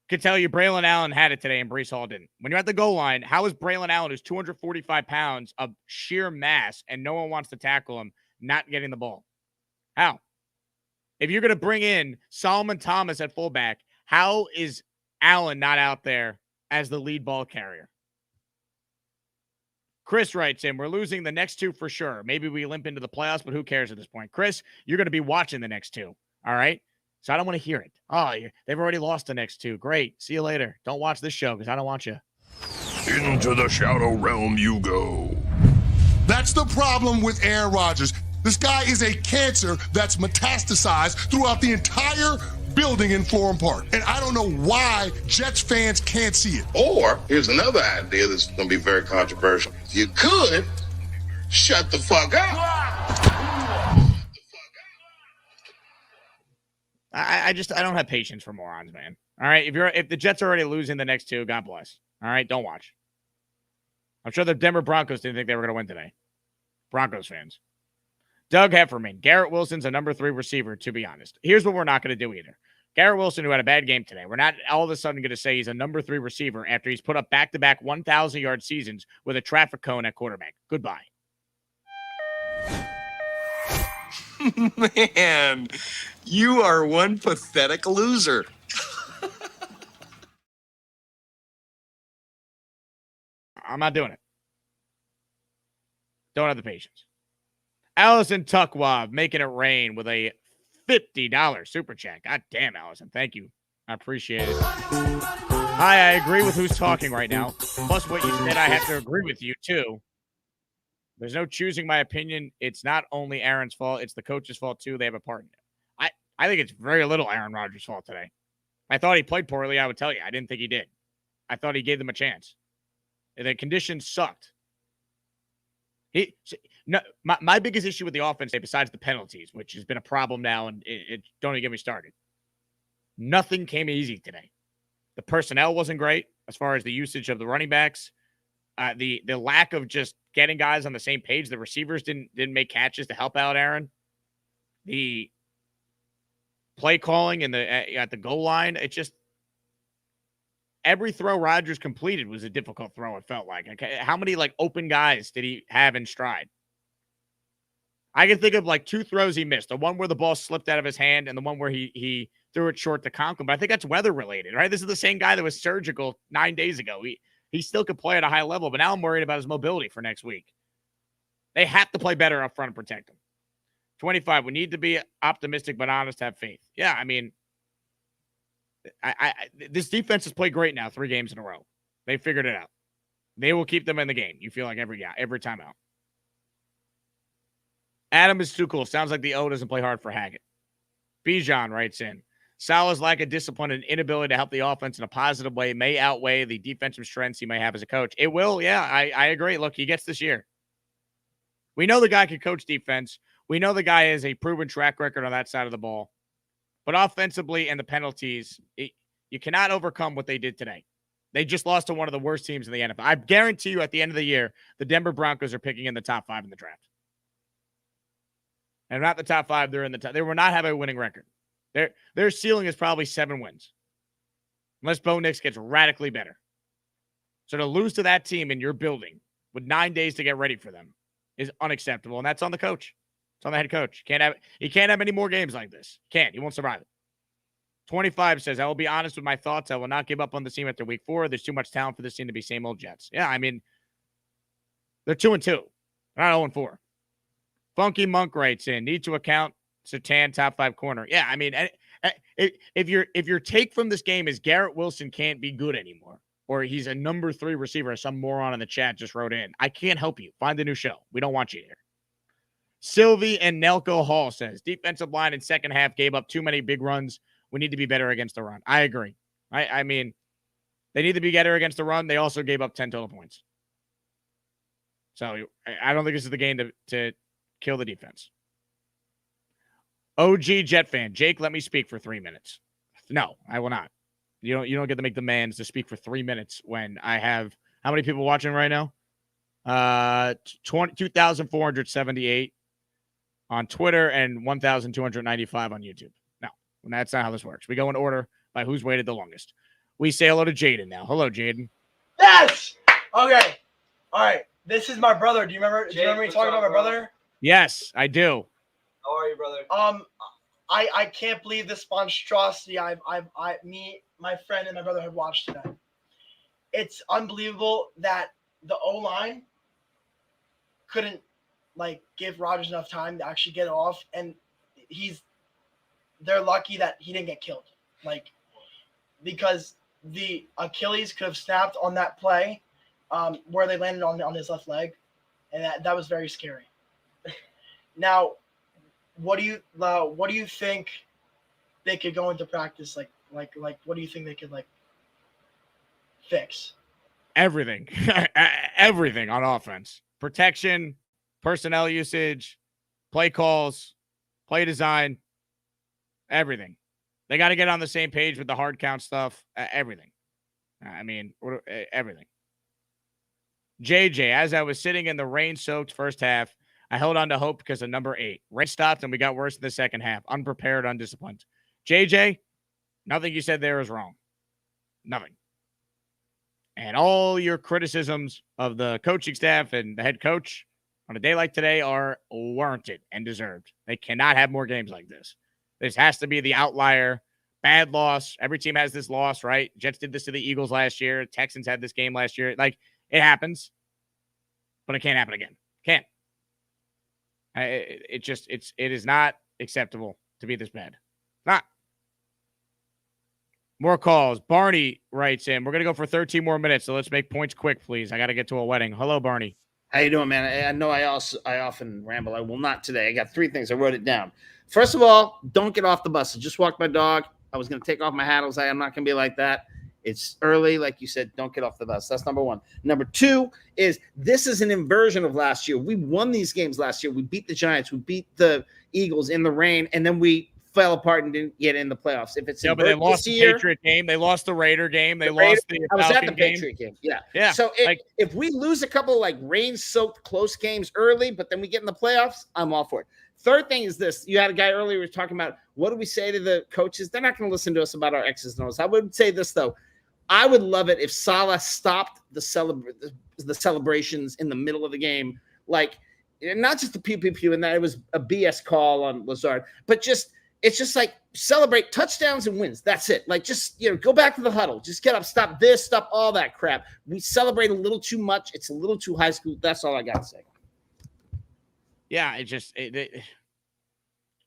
could tell you Braylon Allen had it today and Brees Hall didn't. When you're at the goal line, how is Braylon Allen, who's 245 pounds of sheer mass and no one wants to tackle him, not getting the ball? How? If you're going to bring in Solomon Thomas at fullback, how is Allen not out there as the lead ball carrier? Chris writes in, we're losing the next 2 for sure. Maybe we limp into the playoffs, but who cares at this point? Chris, you're going to be watching the next 2. All right? So I don't want to hear it. Oh, they've already lost the next 2. Great. See you later. Don't watch this show because I don't want you. Into the shadow realm you go. That's the problem with Aaron Rodgers. This guy is a cancer that's metastasized throughout the entire building in Florham Park. And I don't know why Jets fans can't see it. Or here's another idea that's going to be very controversial. You could shut the fuck up. I don't have patience for morons, man. All right, if the Jets are already losing the next two, God bless. All right, don't watch. I'm sure the Denver Broncos didn't think they were going to win today. Broncos fans. Doug Hefferman. Garrett Wilson's a number 3 receiver, to be honest. Here's what we're not going to do either. Garrett Wilson, who had a bad game today, we're not all of a sudden going to say he's a number 3 receiver after he's put up back-to-back 1,000-yard seasons with a traffic cone at quarterback. Goodbye. Man, you are one pathetic loser. I'm not doing it. Don't have the patience. Allison Tuckwab making it rain with a $50 super chat. God damn, Allison. Thank you. I appreciate it. Hi, I agree with who's talking right now. Plus what you said, I have to agree with you, too. There's no choosing my opinion. It's not only Aaron's fault. It's the coach's fault, too. They have a part in it. I think it's very little Aaron Rodgers' fault today. I thought he played poorly, I would tell you. I didn't think he did. I thought he gave them a chance. The conditions sucked. My biggest issue with the offense, besides the penalties, which has been a problem now, and it don't even get me started. Nothing came easy today. The personnel wasn't great as far as the usage of the running backs. The lack of just getting guys on the same page. The receivers didn't make catches to help out Aaron. The play calling and at the goal line, it just every throw Rodgers completed was a difficult throw. It felt like. How many open guys did he have in stride? I can think of 2 throws he missed. The one where the ball slipped out of his hand and the one where he threw it short to Conklin. But I think that's weather related, right? This is the same guy that was surgical 9 days ago. He still could play at a high level, but now I'm worried about his mobility for next week. They have to play better up front and protect him. 25, we need to be optimistic but honest, have faith. Yeah, I mean, this defense has played great now 3 games in a row. They figured it out. They will keep them in the game. You feel like every time out. Adam is too cool. Sounds like the O doesn't play hard for Hackett. Bijan writes in. Salah's lack of discipline and inability to help the offense in a positive way may outweigh the defensive strengths he may have as a coach. It will, yeah, I agree. Look, he gets this year. We know the guy can coach defense. We know the guy has a proven track record on that side of the ball. But offensively and the penalties, you cannot overcome what they did today. They just lost to one of the worst teams in the NFL. I guarantee you at the end of the year, the Denver Broncos are picking in the top 5 in the draft. And not the top 5, they're in the top. They will not have a winning record. Their ceiling is probably 7 wins. Unless Bo Nix gets radically better. So to lose to that team in your building with 9 days to get ready for them is unacceptable. And that's on the coach. It's on the head coach. He can't have any more games like this. He won't survive it. 25 says, I will be honest with my thoughts. I will not give up on the team after week 4. There's too much talent for this team to be same old Jets. Yeah, I mean, they're 2-2. They're not 0-4. Funky Monk writes in, need to account Surtain top 5 corner. Yeah, I mean, if your take from this game is Garrett Wilson can't be good anymore, or he's a number 3 receiver, some moron in the chat just wrote in, I can't help you. Find a new show. We don't want you here. Sylvie and Nelco Hall says, defensive line in second half gave up too many big runs. We need to be better against the run. I agree. I mean, they need to be better against the run. They also gave up 10 total points. So I don't think this is the game to kill the defense. OG Jet fan. Jake, let me speak for 3 minutes. No, I will not. You don't get to make demands to speak for 3 minutes when I have how many people watching right now? 2,478 on Twitter and 1,295 on YouTube. No, that's not how this works. We go in order by who's waited the longest. We say hello to Jaden now. Hello, Jaden. Yes. Okay. All right. This is my brother. Do you remember me talking about my brother? Yes, I do. How are you, brother? I can't believe this monstrosity my friend and my brother have watched today. It's unbelievable that the O-line couldn't give Rodgers enough time to actually get off, and they're lucky that he didn't get killed. Because the Achilles could have snapped on that play where they landed on his left leg, and that was very scary. Now, what do you think they could go into practice? Like what do you think they could like fix? Everything. Everything on offense. Protection, personnel usage, play calls, play design, everything. They got to get on the same page with the hard count stuff. Everything. I mean, everything. JJ, as I was sitting in the rain-soaked first half, I held on to hope because of number 8. Rain stopped and we got worse in the second half. Unprepared, undisciplined. JJ, nothing you said there is wrong. Nothing. And all your criticisms of the coaching staff and the head coach on a day like today are warranted and deserved. They cannot have more games like this. This has to be the outlier. Bad loss. Every team has this loss, right? Jets did this to the Eagles last year. Texans had this game last year. Like, it happens, but it can't happen again. Can't. It is not acceptable to be this bad. Not. More calls. Barney writes in. We're going to go for 13 more minutes, so let's make points quick, please. I got to get to a wedding. Hello, Barney. How you doing, man? I know I often ramble. I will not today. I got 3 things. I wrote it down. First of all, don't get off the bus. I just walked my dog. I was going to take off my hat. I was like, I'm not going to be like that. It's early. Like you said, don't get off the bus. That's number 1. Number 2 is this is an inversion of last year. We won these games last year. We beat the Giants. We beat the Eagles in the rain, and then we fell apart and didn't get in the playoffs. If it's but they lost the Patriot game, they lost the Raider game, they lost the I was Falcon at the game. Patriot game. Yeah. Yeah. So if we lose a couple like rain-soaked close games early, but then we get in the playoffs, I'm all for it. Third thing is this. You had a guy earlier who was talking about what do we say to the coaches? They're not going to listen to us about our X's and O's. I would say this, though. I would love it if Saleh stopped the celebrations in the middle of the game. Like, not just the pew, and that it was a BS call on Lazard, but it's just like celebrate touchdowns and wins. That's it. Like, just, go back to the huddle. Just get up, stop this, stop all that crap. We celebrate a little too much. It's a little too high school. That's all I got to say. Yeah,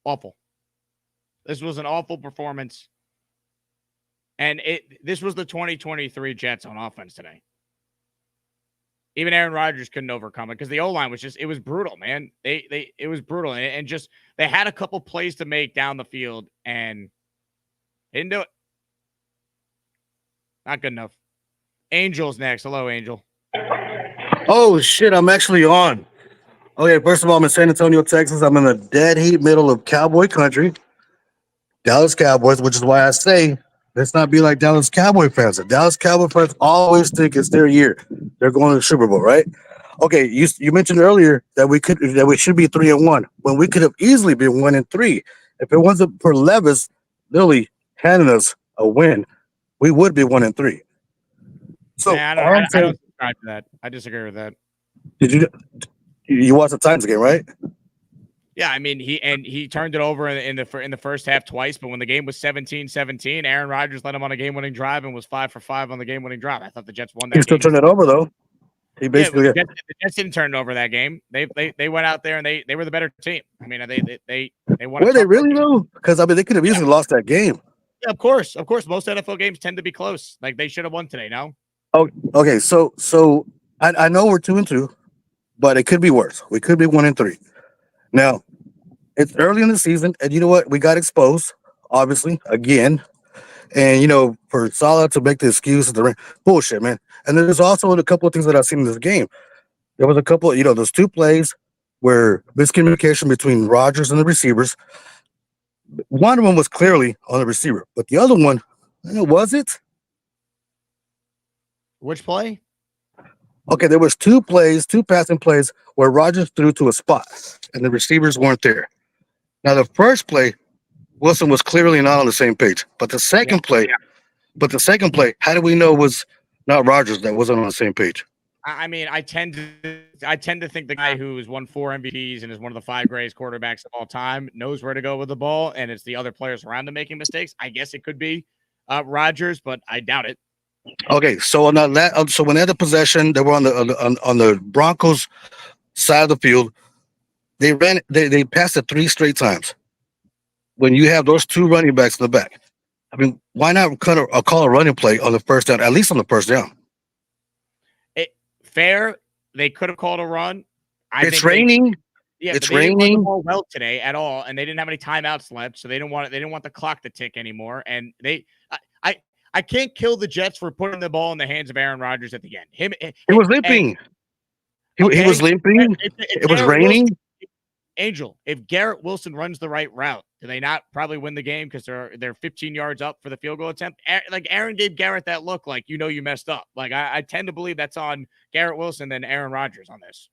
awful. This was an awful performance. And this was the 2023 Jets on offense today. Even Aaron Rodgers couldn't overcome it because the O-line was it was brutal, man. It was brutal. And just, they had a couple plays to make down the field and they didn't do it. Not good enough. Angel's next. Hello, Angel. Oh, shit. I'm actually on. Okay, first of all, I'm in San Antonio, Texas. I'm in the dead heat middle of cowboy country. Dallas Cowboys, which is why I say let's not be like Dallas Cowboy fans. The Dallas Cowboy fans always think it's their year. They're going to the Super Bowl, right? Okay, you mentioned earlier that we should be 3-1 when we could have easily been 1-3. If it wasn't for Levis literally handing us a win, we would be 1-3. So I don't subscribe to that. I disagree with that. Did you watched the Titans game, right? Yeah, I mean, he turned it over in the first half twice, but when the game was 17-17, Aaron Rodgers led him on a game-winning drive and was 5 for 5 on the game-winning drive. I thought the Jets won that. He still turned it over though. He basically the Jets didn't turn it over that game. They went out there and they were the better team. I mean, they won. Were they really though? Because I mean, they could have easily lost that game. Yeah, of course. Most NFL games tend to be close. Like, they should have won today. No. Oh, okay. So I know we're 2-2, but it could be worse. We could be 1-3. Now, it's early in the season, and you know what? We got exposed, obviously, again. And, for Saleh to make the excuse of the rain, bullshit, man. And there's also a couple of things that I've seen in this game. There was a couple, those 2 plays where miscommunication between Rodgers and the receivers. One of them was clearly on the receiver, but the other one, was it? Which play? Okay, there was 2 passing plays where Rodgers threw to a spot, and the receivers weren't there. Now, the first play, Wilson was clearly not on the same page. But the second play, how do we know was not Rodgers that wasn't on the same page? I mean, I tend to think the guy who's won 4 MVPs and is one of the 5 greatest quarterbacks of all time knows where to go with the ball, and it's the other players around him making mistakes. I guess it could be Rodgers, but I doubt it. Okay, so when they had the possession, they were on the Broncos side of the field. They passed it 3 straight times. When you have those 2 running backs in the back, I mean, why not call a running play on the first down, at least on the first down? Fair. They could have called a run. It's raining. Yeah, It's but they didn't run the raining. ball well today at all, and they didn't have any timeouts left, so they didn't want the clock to tick anymore. And I can't kill the Jets for putting the ball in the hands of Aaron Rodgers at the end. He was And limping. He okay, was limping. if It was Garrett Wilson, raining. Angel, if Garrett Wilson runs the right route, do they not probably win the game because they're 15 yards up for the field goal attempt? Like Aaron gave Garrett that look like you messed up. Like I tend to believe that's on Garrett Wilson than Aaron Rodgers on this.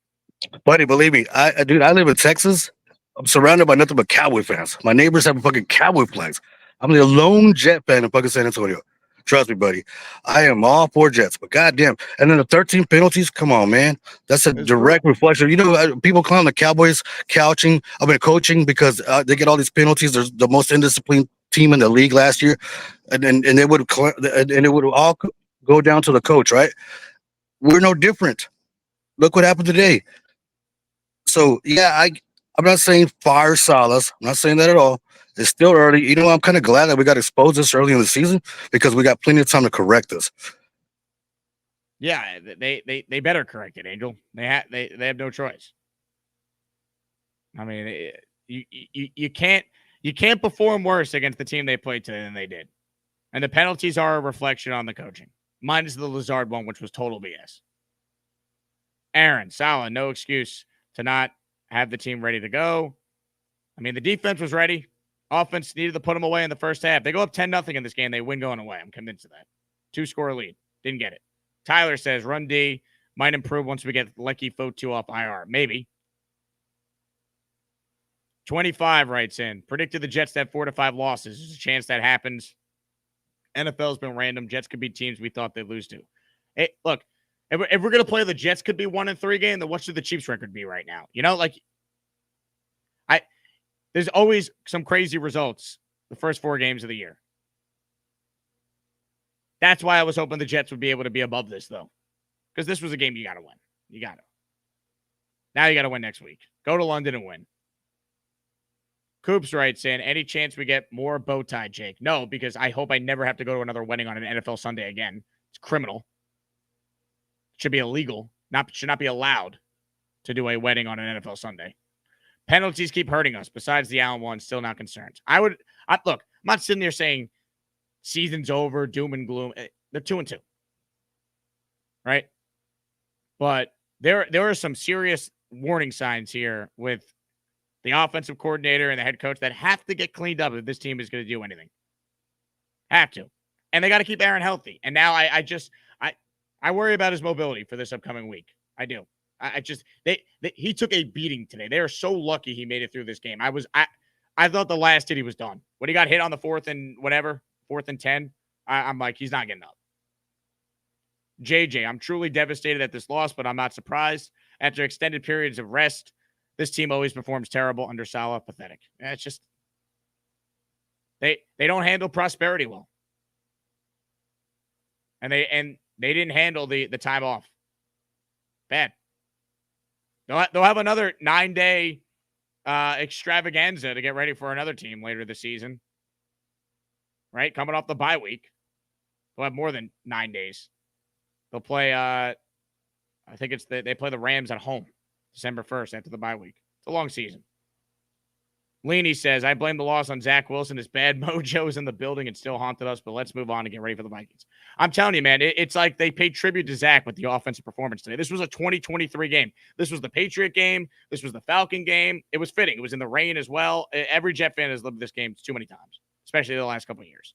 Buddy, believe me, dude, I live in Texas. I'm surrounded by nothing but Cowboy fans. My neighbors have fucking Cowboy flags. I'm the lone Jet fan in fucking San Antonio. Trust me, buddy. I am all for Jets, but goddamn. And then the 13 penalties. Come on, man. That's a direct reflection. People clown the Cowboys coaching because they get all these penalties. They're the most indisciplined team in the league last year, and it would all go down to the coach, right? We're no different. Look what happened today. So yeah, I'm not saying fire Salas. I'm not saying that at all. It's still early. I'm kind of glad that we got exposed this early in the season because we got plenty of time to correct this. Yeah, they better correct it, Angel. They have no choice. I mean, you can't perform worse against the team they played today than they did. And the penalties are a reflection on the coaching. Minus the Lazard one, which was total BS. Aaron, Salah, no excuse to not have the team ready to go. I mean, the defense was ready. Offense needed to put them away in the first half. They go up 10-0 in this game. They win going away. I'm convinced of that. 2-score lead. Didn't get it. Tyler says run D might improve once we get Lecky Fotu off IR. Maybe. 25 writes in. Predicted the Jets to have 4 to 5 losses. There's a chance that happens. NFL's been random. Jets could be teams we thought they'd lose to. Hey, look, if we're going to play the Jets could be 1-3 game, then what should the Chiefs record be right now? There's always some crazy results the first 4 games of the year. That's why I was hoping the Jets would be able to be above this, though. Because this was a game you got to win. You got to. Now you got to win next week. Go to London and win. Coops writes in, any chance we get more bow tie, Jake? No, because I hope I never have to go to another wedding on an NFL Sunday again. It's criminal. Should be illegal. Should not be allowed to do a wedding on an NFL Sunday. Penalties keep hurting us. Besides the Allen one, still not concerned. Look, I'm not sitting there saying season's over, doom and gloom. They're 2-2. Right? But there are some serious warning signs here with the offensive coordinator and the head coach that have to get cleaned up if this team is going to do anything. Have to. And they got to keep Aaron healthy. And now I worry about his mobility for this upcoming week. I do. He took a beating today. They are so lucky he made it through this game. I thought the last hit he was done. When he got hit on the 4th and 10, I'm like, he's not getting up. JJ, I'm truly devastated at this loss, but I'm not surprised. After extended periods of rest, this team always performs terrible under Salah. Pathetic. It's just they don't handle prosperity well. And they didn't handle the time off. Bad. They'll have another 9-day extravaganza to get ready for another team later this season. Right? Coming off the bye week. They'll have more than 9 days. They'll play, I think they play the Rams at home December 1st after the bye week. It's a long season. Leany says, I blame the loss on Zach Wilson. His bad mojo is in the building and still haunted us, but let's move on and get ready for the Vikings. I'm telling you, man, it's like they paid tribute to Zach with the offensive performance today. This was a 2023 game. This was the Patriot game. This was the Falcon game. It was fitting. It was in the rain as well. Every Jet fan has lived this game too many times, especially the last couple of years.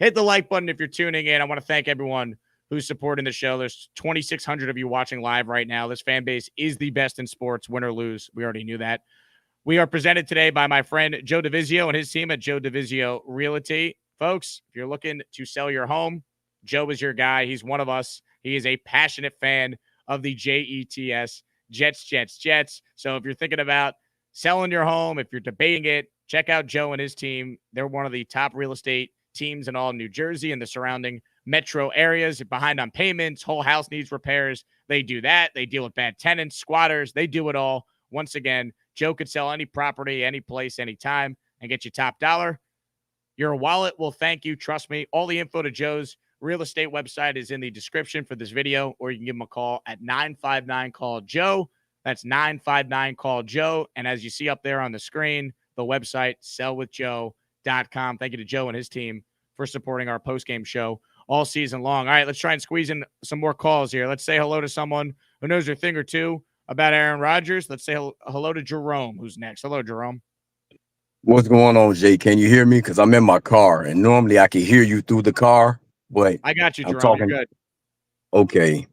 Hit the like button if you're tuning in. I want to thank everyone who's supporting the show. There's 2,600 of you watching live right now. This fan base is the best in sports, win or lose. We already knew that. We are presented today by my friend Joe DeVizio and his team at Joe DeVizio Realty. Folks, if you're looking to sell your home, Joe is your guy. He's one of us. He is a passionate fan of the Jets, Jets. So if you're thinking about selling your home, if you're debating it, check out Joe and his team. They're one of the top real estate teams in all New Jersey and the surrounding metro areas. You're behind on payments, whole house needs repairs. They do that. They deal with bad tenants, squatters. They do it all. Once again, Joe could sell any property, any place, anytime, and get you top dollar. Your wallet will thank you. Trust me. All the info to Joe's real estate website is in the description for this video, or you can give him a call at 959-CALL-JOE. That's 959 call Joe. And as you see up there on the screen, the website sellwithjoe.com. Thank you to Joe and his team for supporting our postgame show all season long. All right, let's try and squeeze in some more calls here. Let's say hello to someone who knows a thing or two about Aaron Rodgers. Let's say hello to Jerome, who's next. Hello, Jerome. What's going on, Jay? Can you hear me? Because I'm in my car, and normally I can hear you through the car, but I got you, I'm Jerome. talking. You're good. Okay.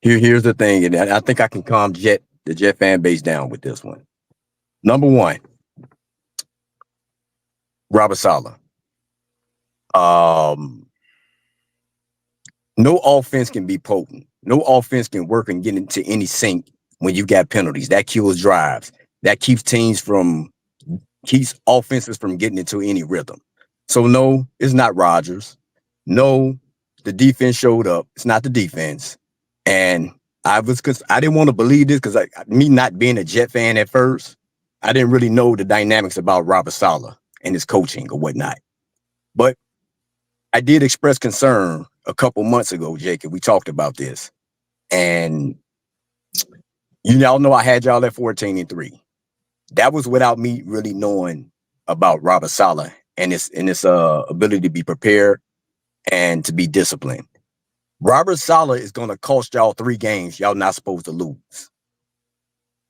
Here's the thing, and I think I can calm the Jet fan base down with this one. Number one, Robert Saleh. No offense can be potent. No offense can work and get into any sync when you got penalties. That kills drives. That keeps offenses from getting into any rhythm. So no, it's not Rodgers. No, the defense showed up. It's not the defense. And I didn't want to believe this because me not being a Jet fan at first, I didn't really know the dynamics about Robert Saleh and his coaching or whatnot. But I did express concern a couple months ago, Jacob. We talked about this. And y'all know I had y'all at 14-3. That was without me really knowing about Robert Saleh and his ability to be prepared and to be disciplined. Robert Saleh is going to cost y'all 3 games y'all not supposed to lose.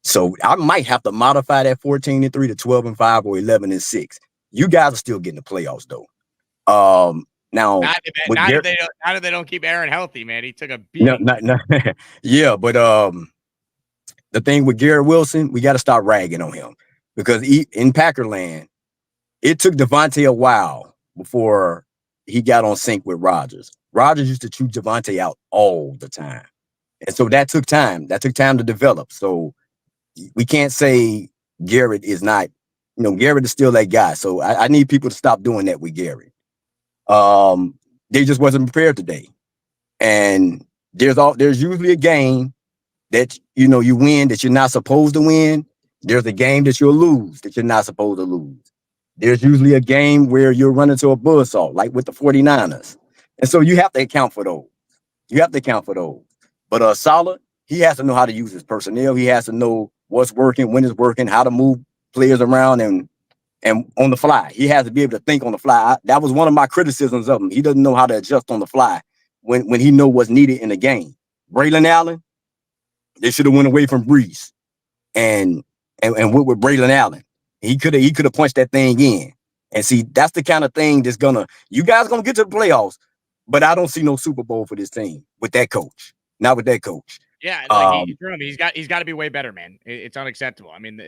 So I might have to modify that 14-3 to 12-5 or 11-6. You guys are still getting the playoffs though. Now not if they don't keep Aaron healthy, man. He took a beating. No. Yeah, but the thing with Garrett Wilson, we got to stop ragging on him because in Packerland, it took Devontae a while before he got on sync with Rodgers. Rodgers used to chew Devontae out all the time. And so that took time. That took time to develop. So we can't say Garrett is not, Garrett is still that guy. So I need people to stop doing that with Garrett. They just wasn't prepared today. And there's usually a game that, you win that you're not supposed to win. There's a game that you'll lose that you're not supposed to lose. There's usually a game where you'll run into a buzzsaw, like with the 49ers. And so you have to account for those. But Saleh, he has to know how to use his personnel. He has to know what's working, when it's working, how to move players around and on the fly. He has to be able to think on the fly. That was one of my criticisms of him. He doesn't know how to adjust on the fly when he know what's needed in the game. Braylon Allen, they should have went away from Brees and went with Braylon Allen. He could have punched that thing in. And see, that's the kind of thing that's you guys gonna get to the playoffs, but I don't see no Super Bowl for this team with that coach. Not with that coach. Yeah, he's got to be way better, man. It's unacceptable. I mean,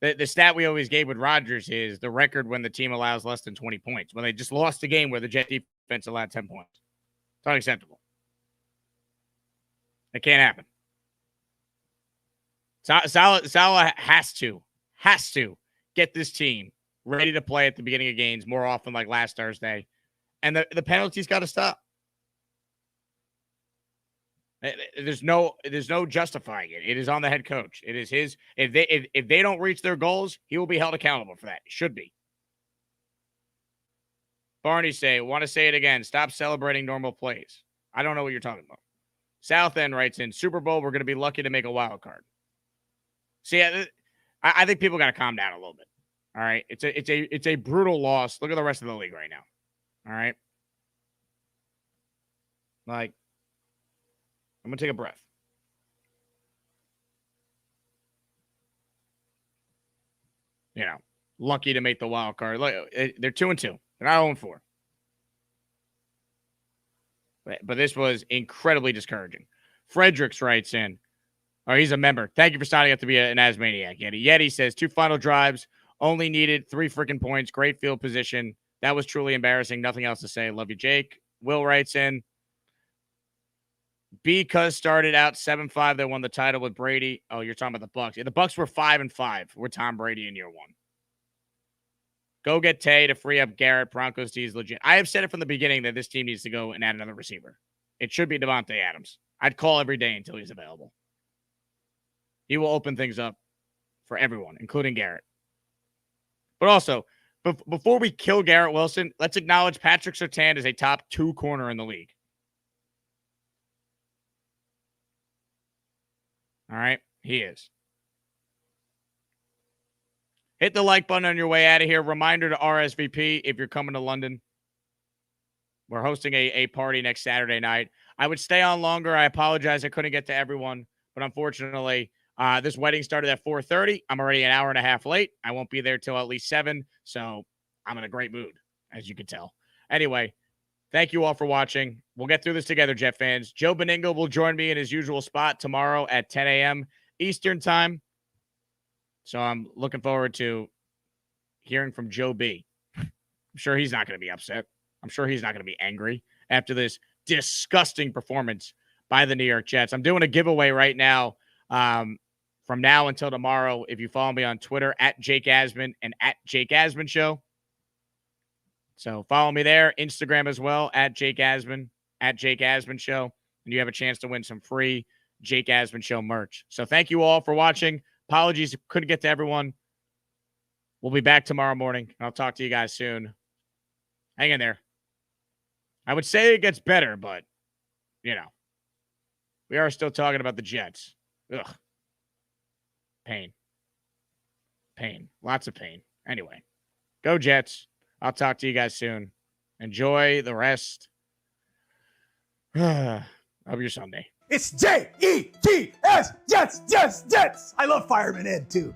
the stat we always gave with Rodgers is the record when the team allows less than 20 points. When they just lost the game where the Jet defense allowed 10 points. It's unacceptable. It can't happen. Saleh has to get this team ready to play at the beginning of games more often, like last Thursday. And the penalties got to stop. There's no justifying it. It is on the head coach. It is his. If they don't reach their goals, he will be held accountable for that. Should be. Barney want to say it again. Stop celebrating normal plays. I don't know what you're talking about. South End writes in, Super Bowl, we're going to be lucky to make a wild card. See, I think people got to calm down a little bit. All right. It's a brutal loss. Look at the rest of the league right now. All right. Like, I'm going to take a breath. Lucky to make the wild card. Look, they're 2-2. They're not 0-4. But this was incredibly discouraging. Fredericks writes in, he's a member. Thank you for signing up to be an Asmaniac, Yeti. Yeti says 2 final drives, only needed 3 freaking points. Great field position. That was truly embarrassing. Nothing else to say. Love you, Jake. Will writes in, because started out 7-5. They won the title with Brady. Oh, you're talking about the Bucs. Yeah, the Bucs were 5-5 with Tom Brady in year 1. Go get Tay to free up Garrett. Broncos D is legit. I have said it from the beginning that this team needs to go and add another receiver. It should be Devontae Adams. I'd call every day until he's available. He will open things up for everyone, including Garrett. But also, before we kill Garrett Wilson, let's acknowledge Patrick Surtain is a top 2 corner in the league. All right. He is. Hit the like button on your way out of here. Reminder to RSVP if you're coming to London. We're hosting a party next Saturday night. I would stay on longer. I apologize. I couldn't get to everyone, but unfortunately, this wedding started at 4:30. I'm already an hour and a half late. I won't be there till at least 7, so I'm in a great mood, as you can tell. Anyway, thank you all for watching. We'll get through this together, Jet fans. Joe Beningo will join me in his usual spot tomorrow at 10 a.m. Eastern time. So I'm looking forward to hearing from Joe B. I'm sure he's not going to be upset. I'm sure he's not going to be angry after this disgusting performance by the New York Jets. I'm doing a giveaway right now from now until tomorrow. If you follow me on Twitter at Jake Asman and at Jake Asman Show. So follow me there, Instagram as well, at Jake Asman, at Jake Asman Show. And you have a chance to win some free Jake Asman Show merch. So thank you all for watching. Apologies, couldn't get to everyone. We'll be back tomorrow morning. I'll talk to you guys soon. Hang in there. I would say it gets better, but, you know, we are still talking about the Jets. Ugh. Pain. Pain. Lots of pain. Anyway, go Jets. I'll talk to you guys soon. Enjoy the rest of your Sunday. It's Jets, Jets, Jets, Jets. I love Fireman Ed too.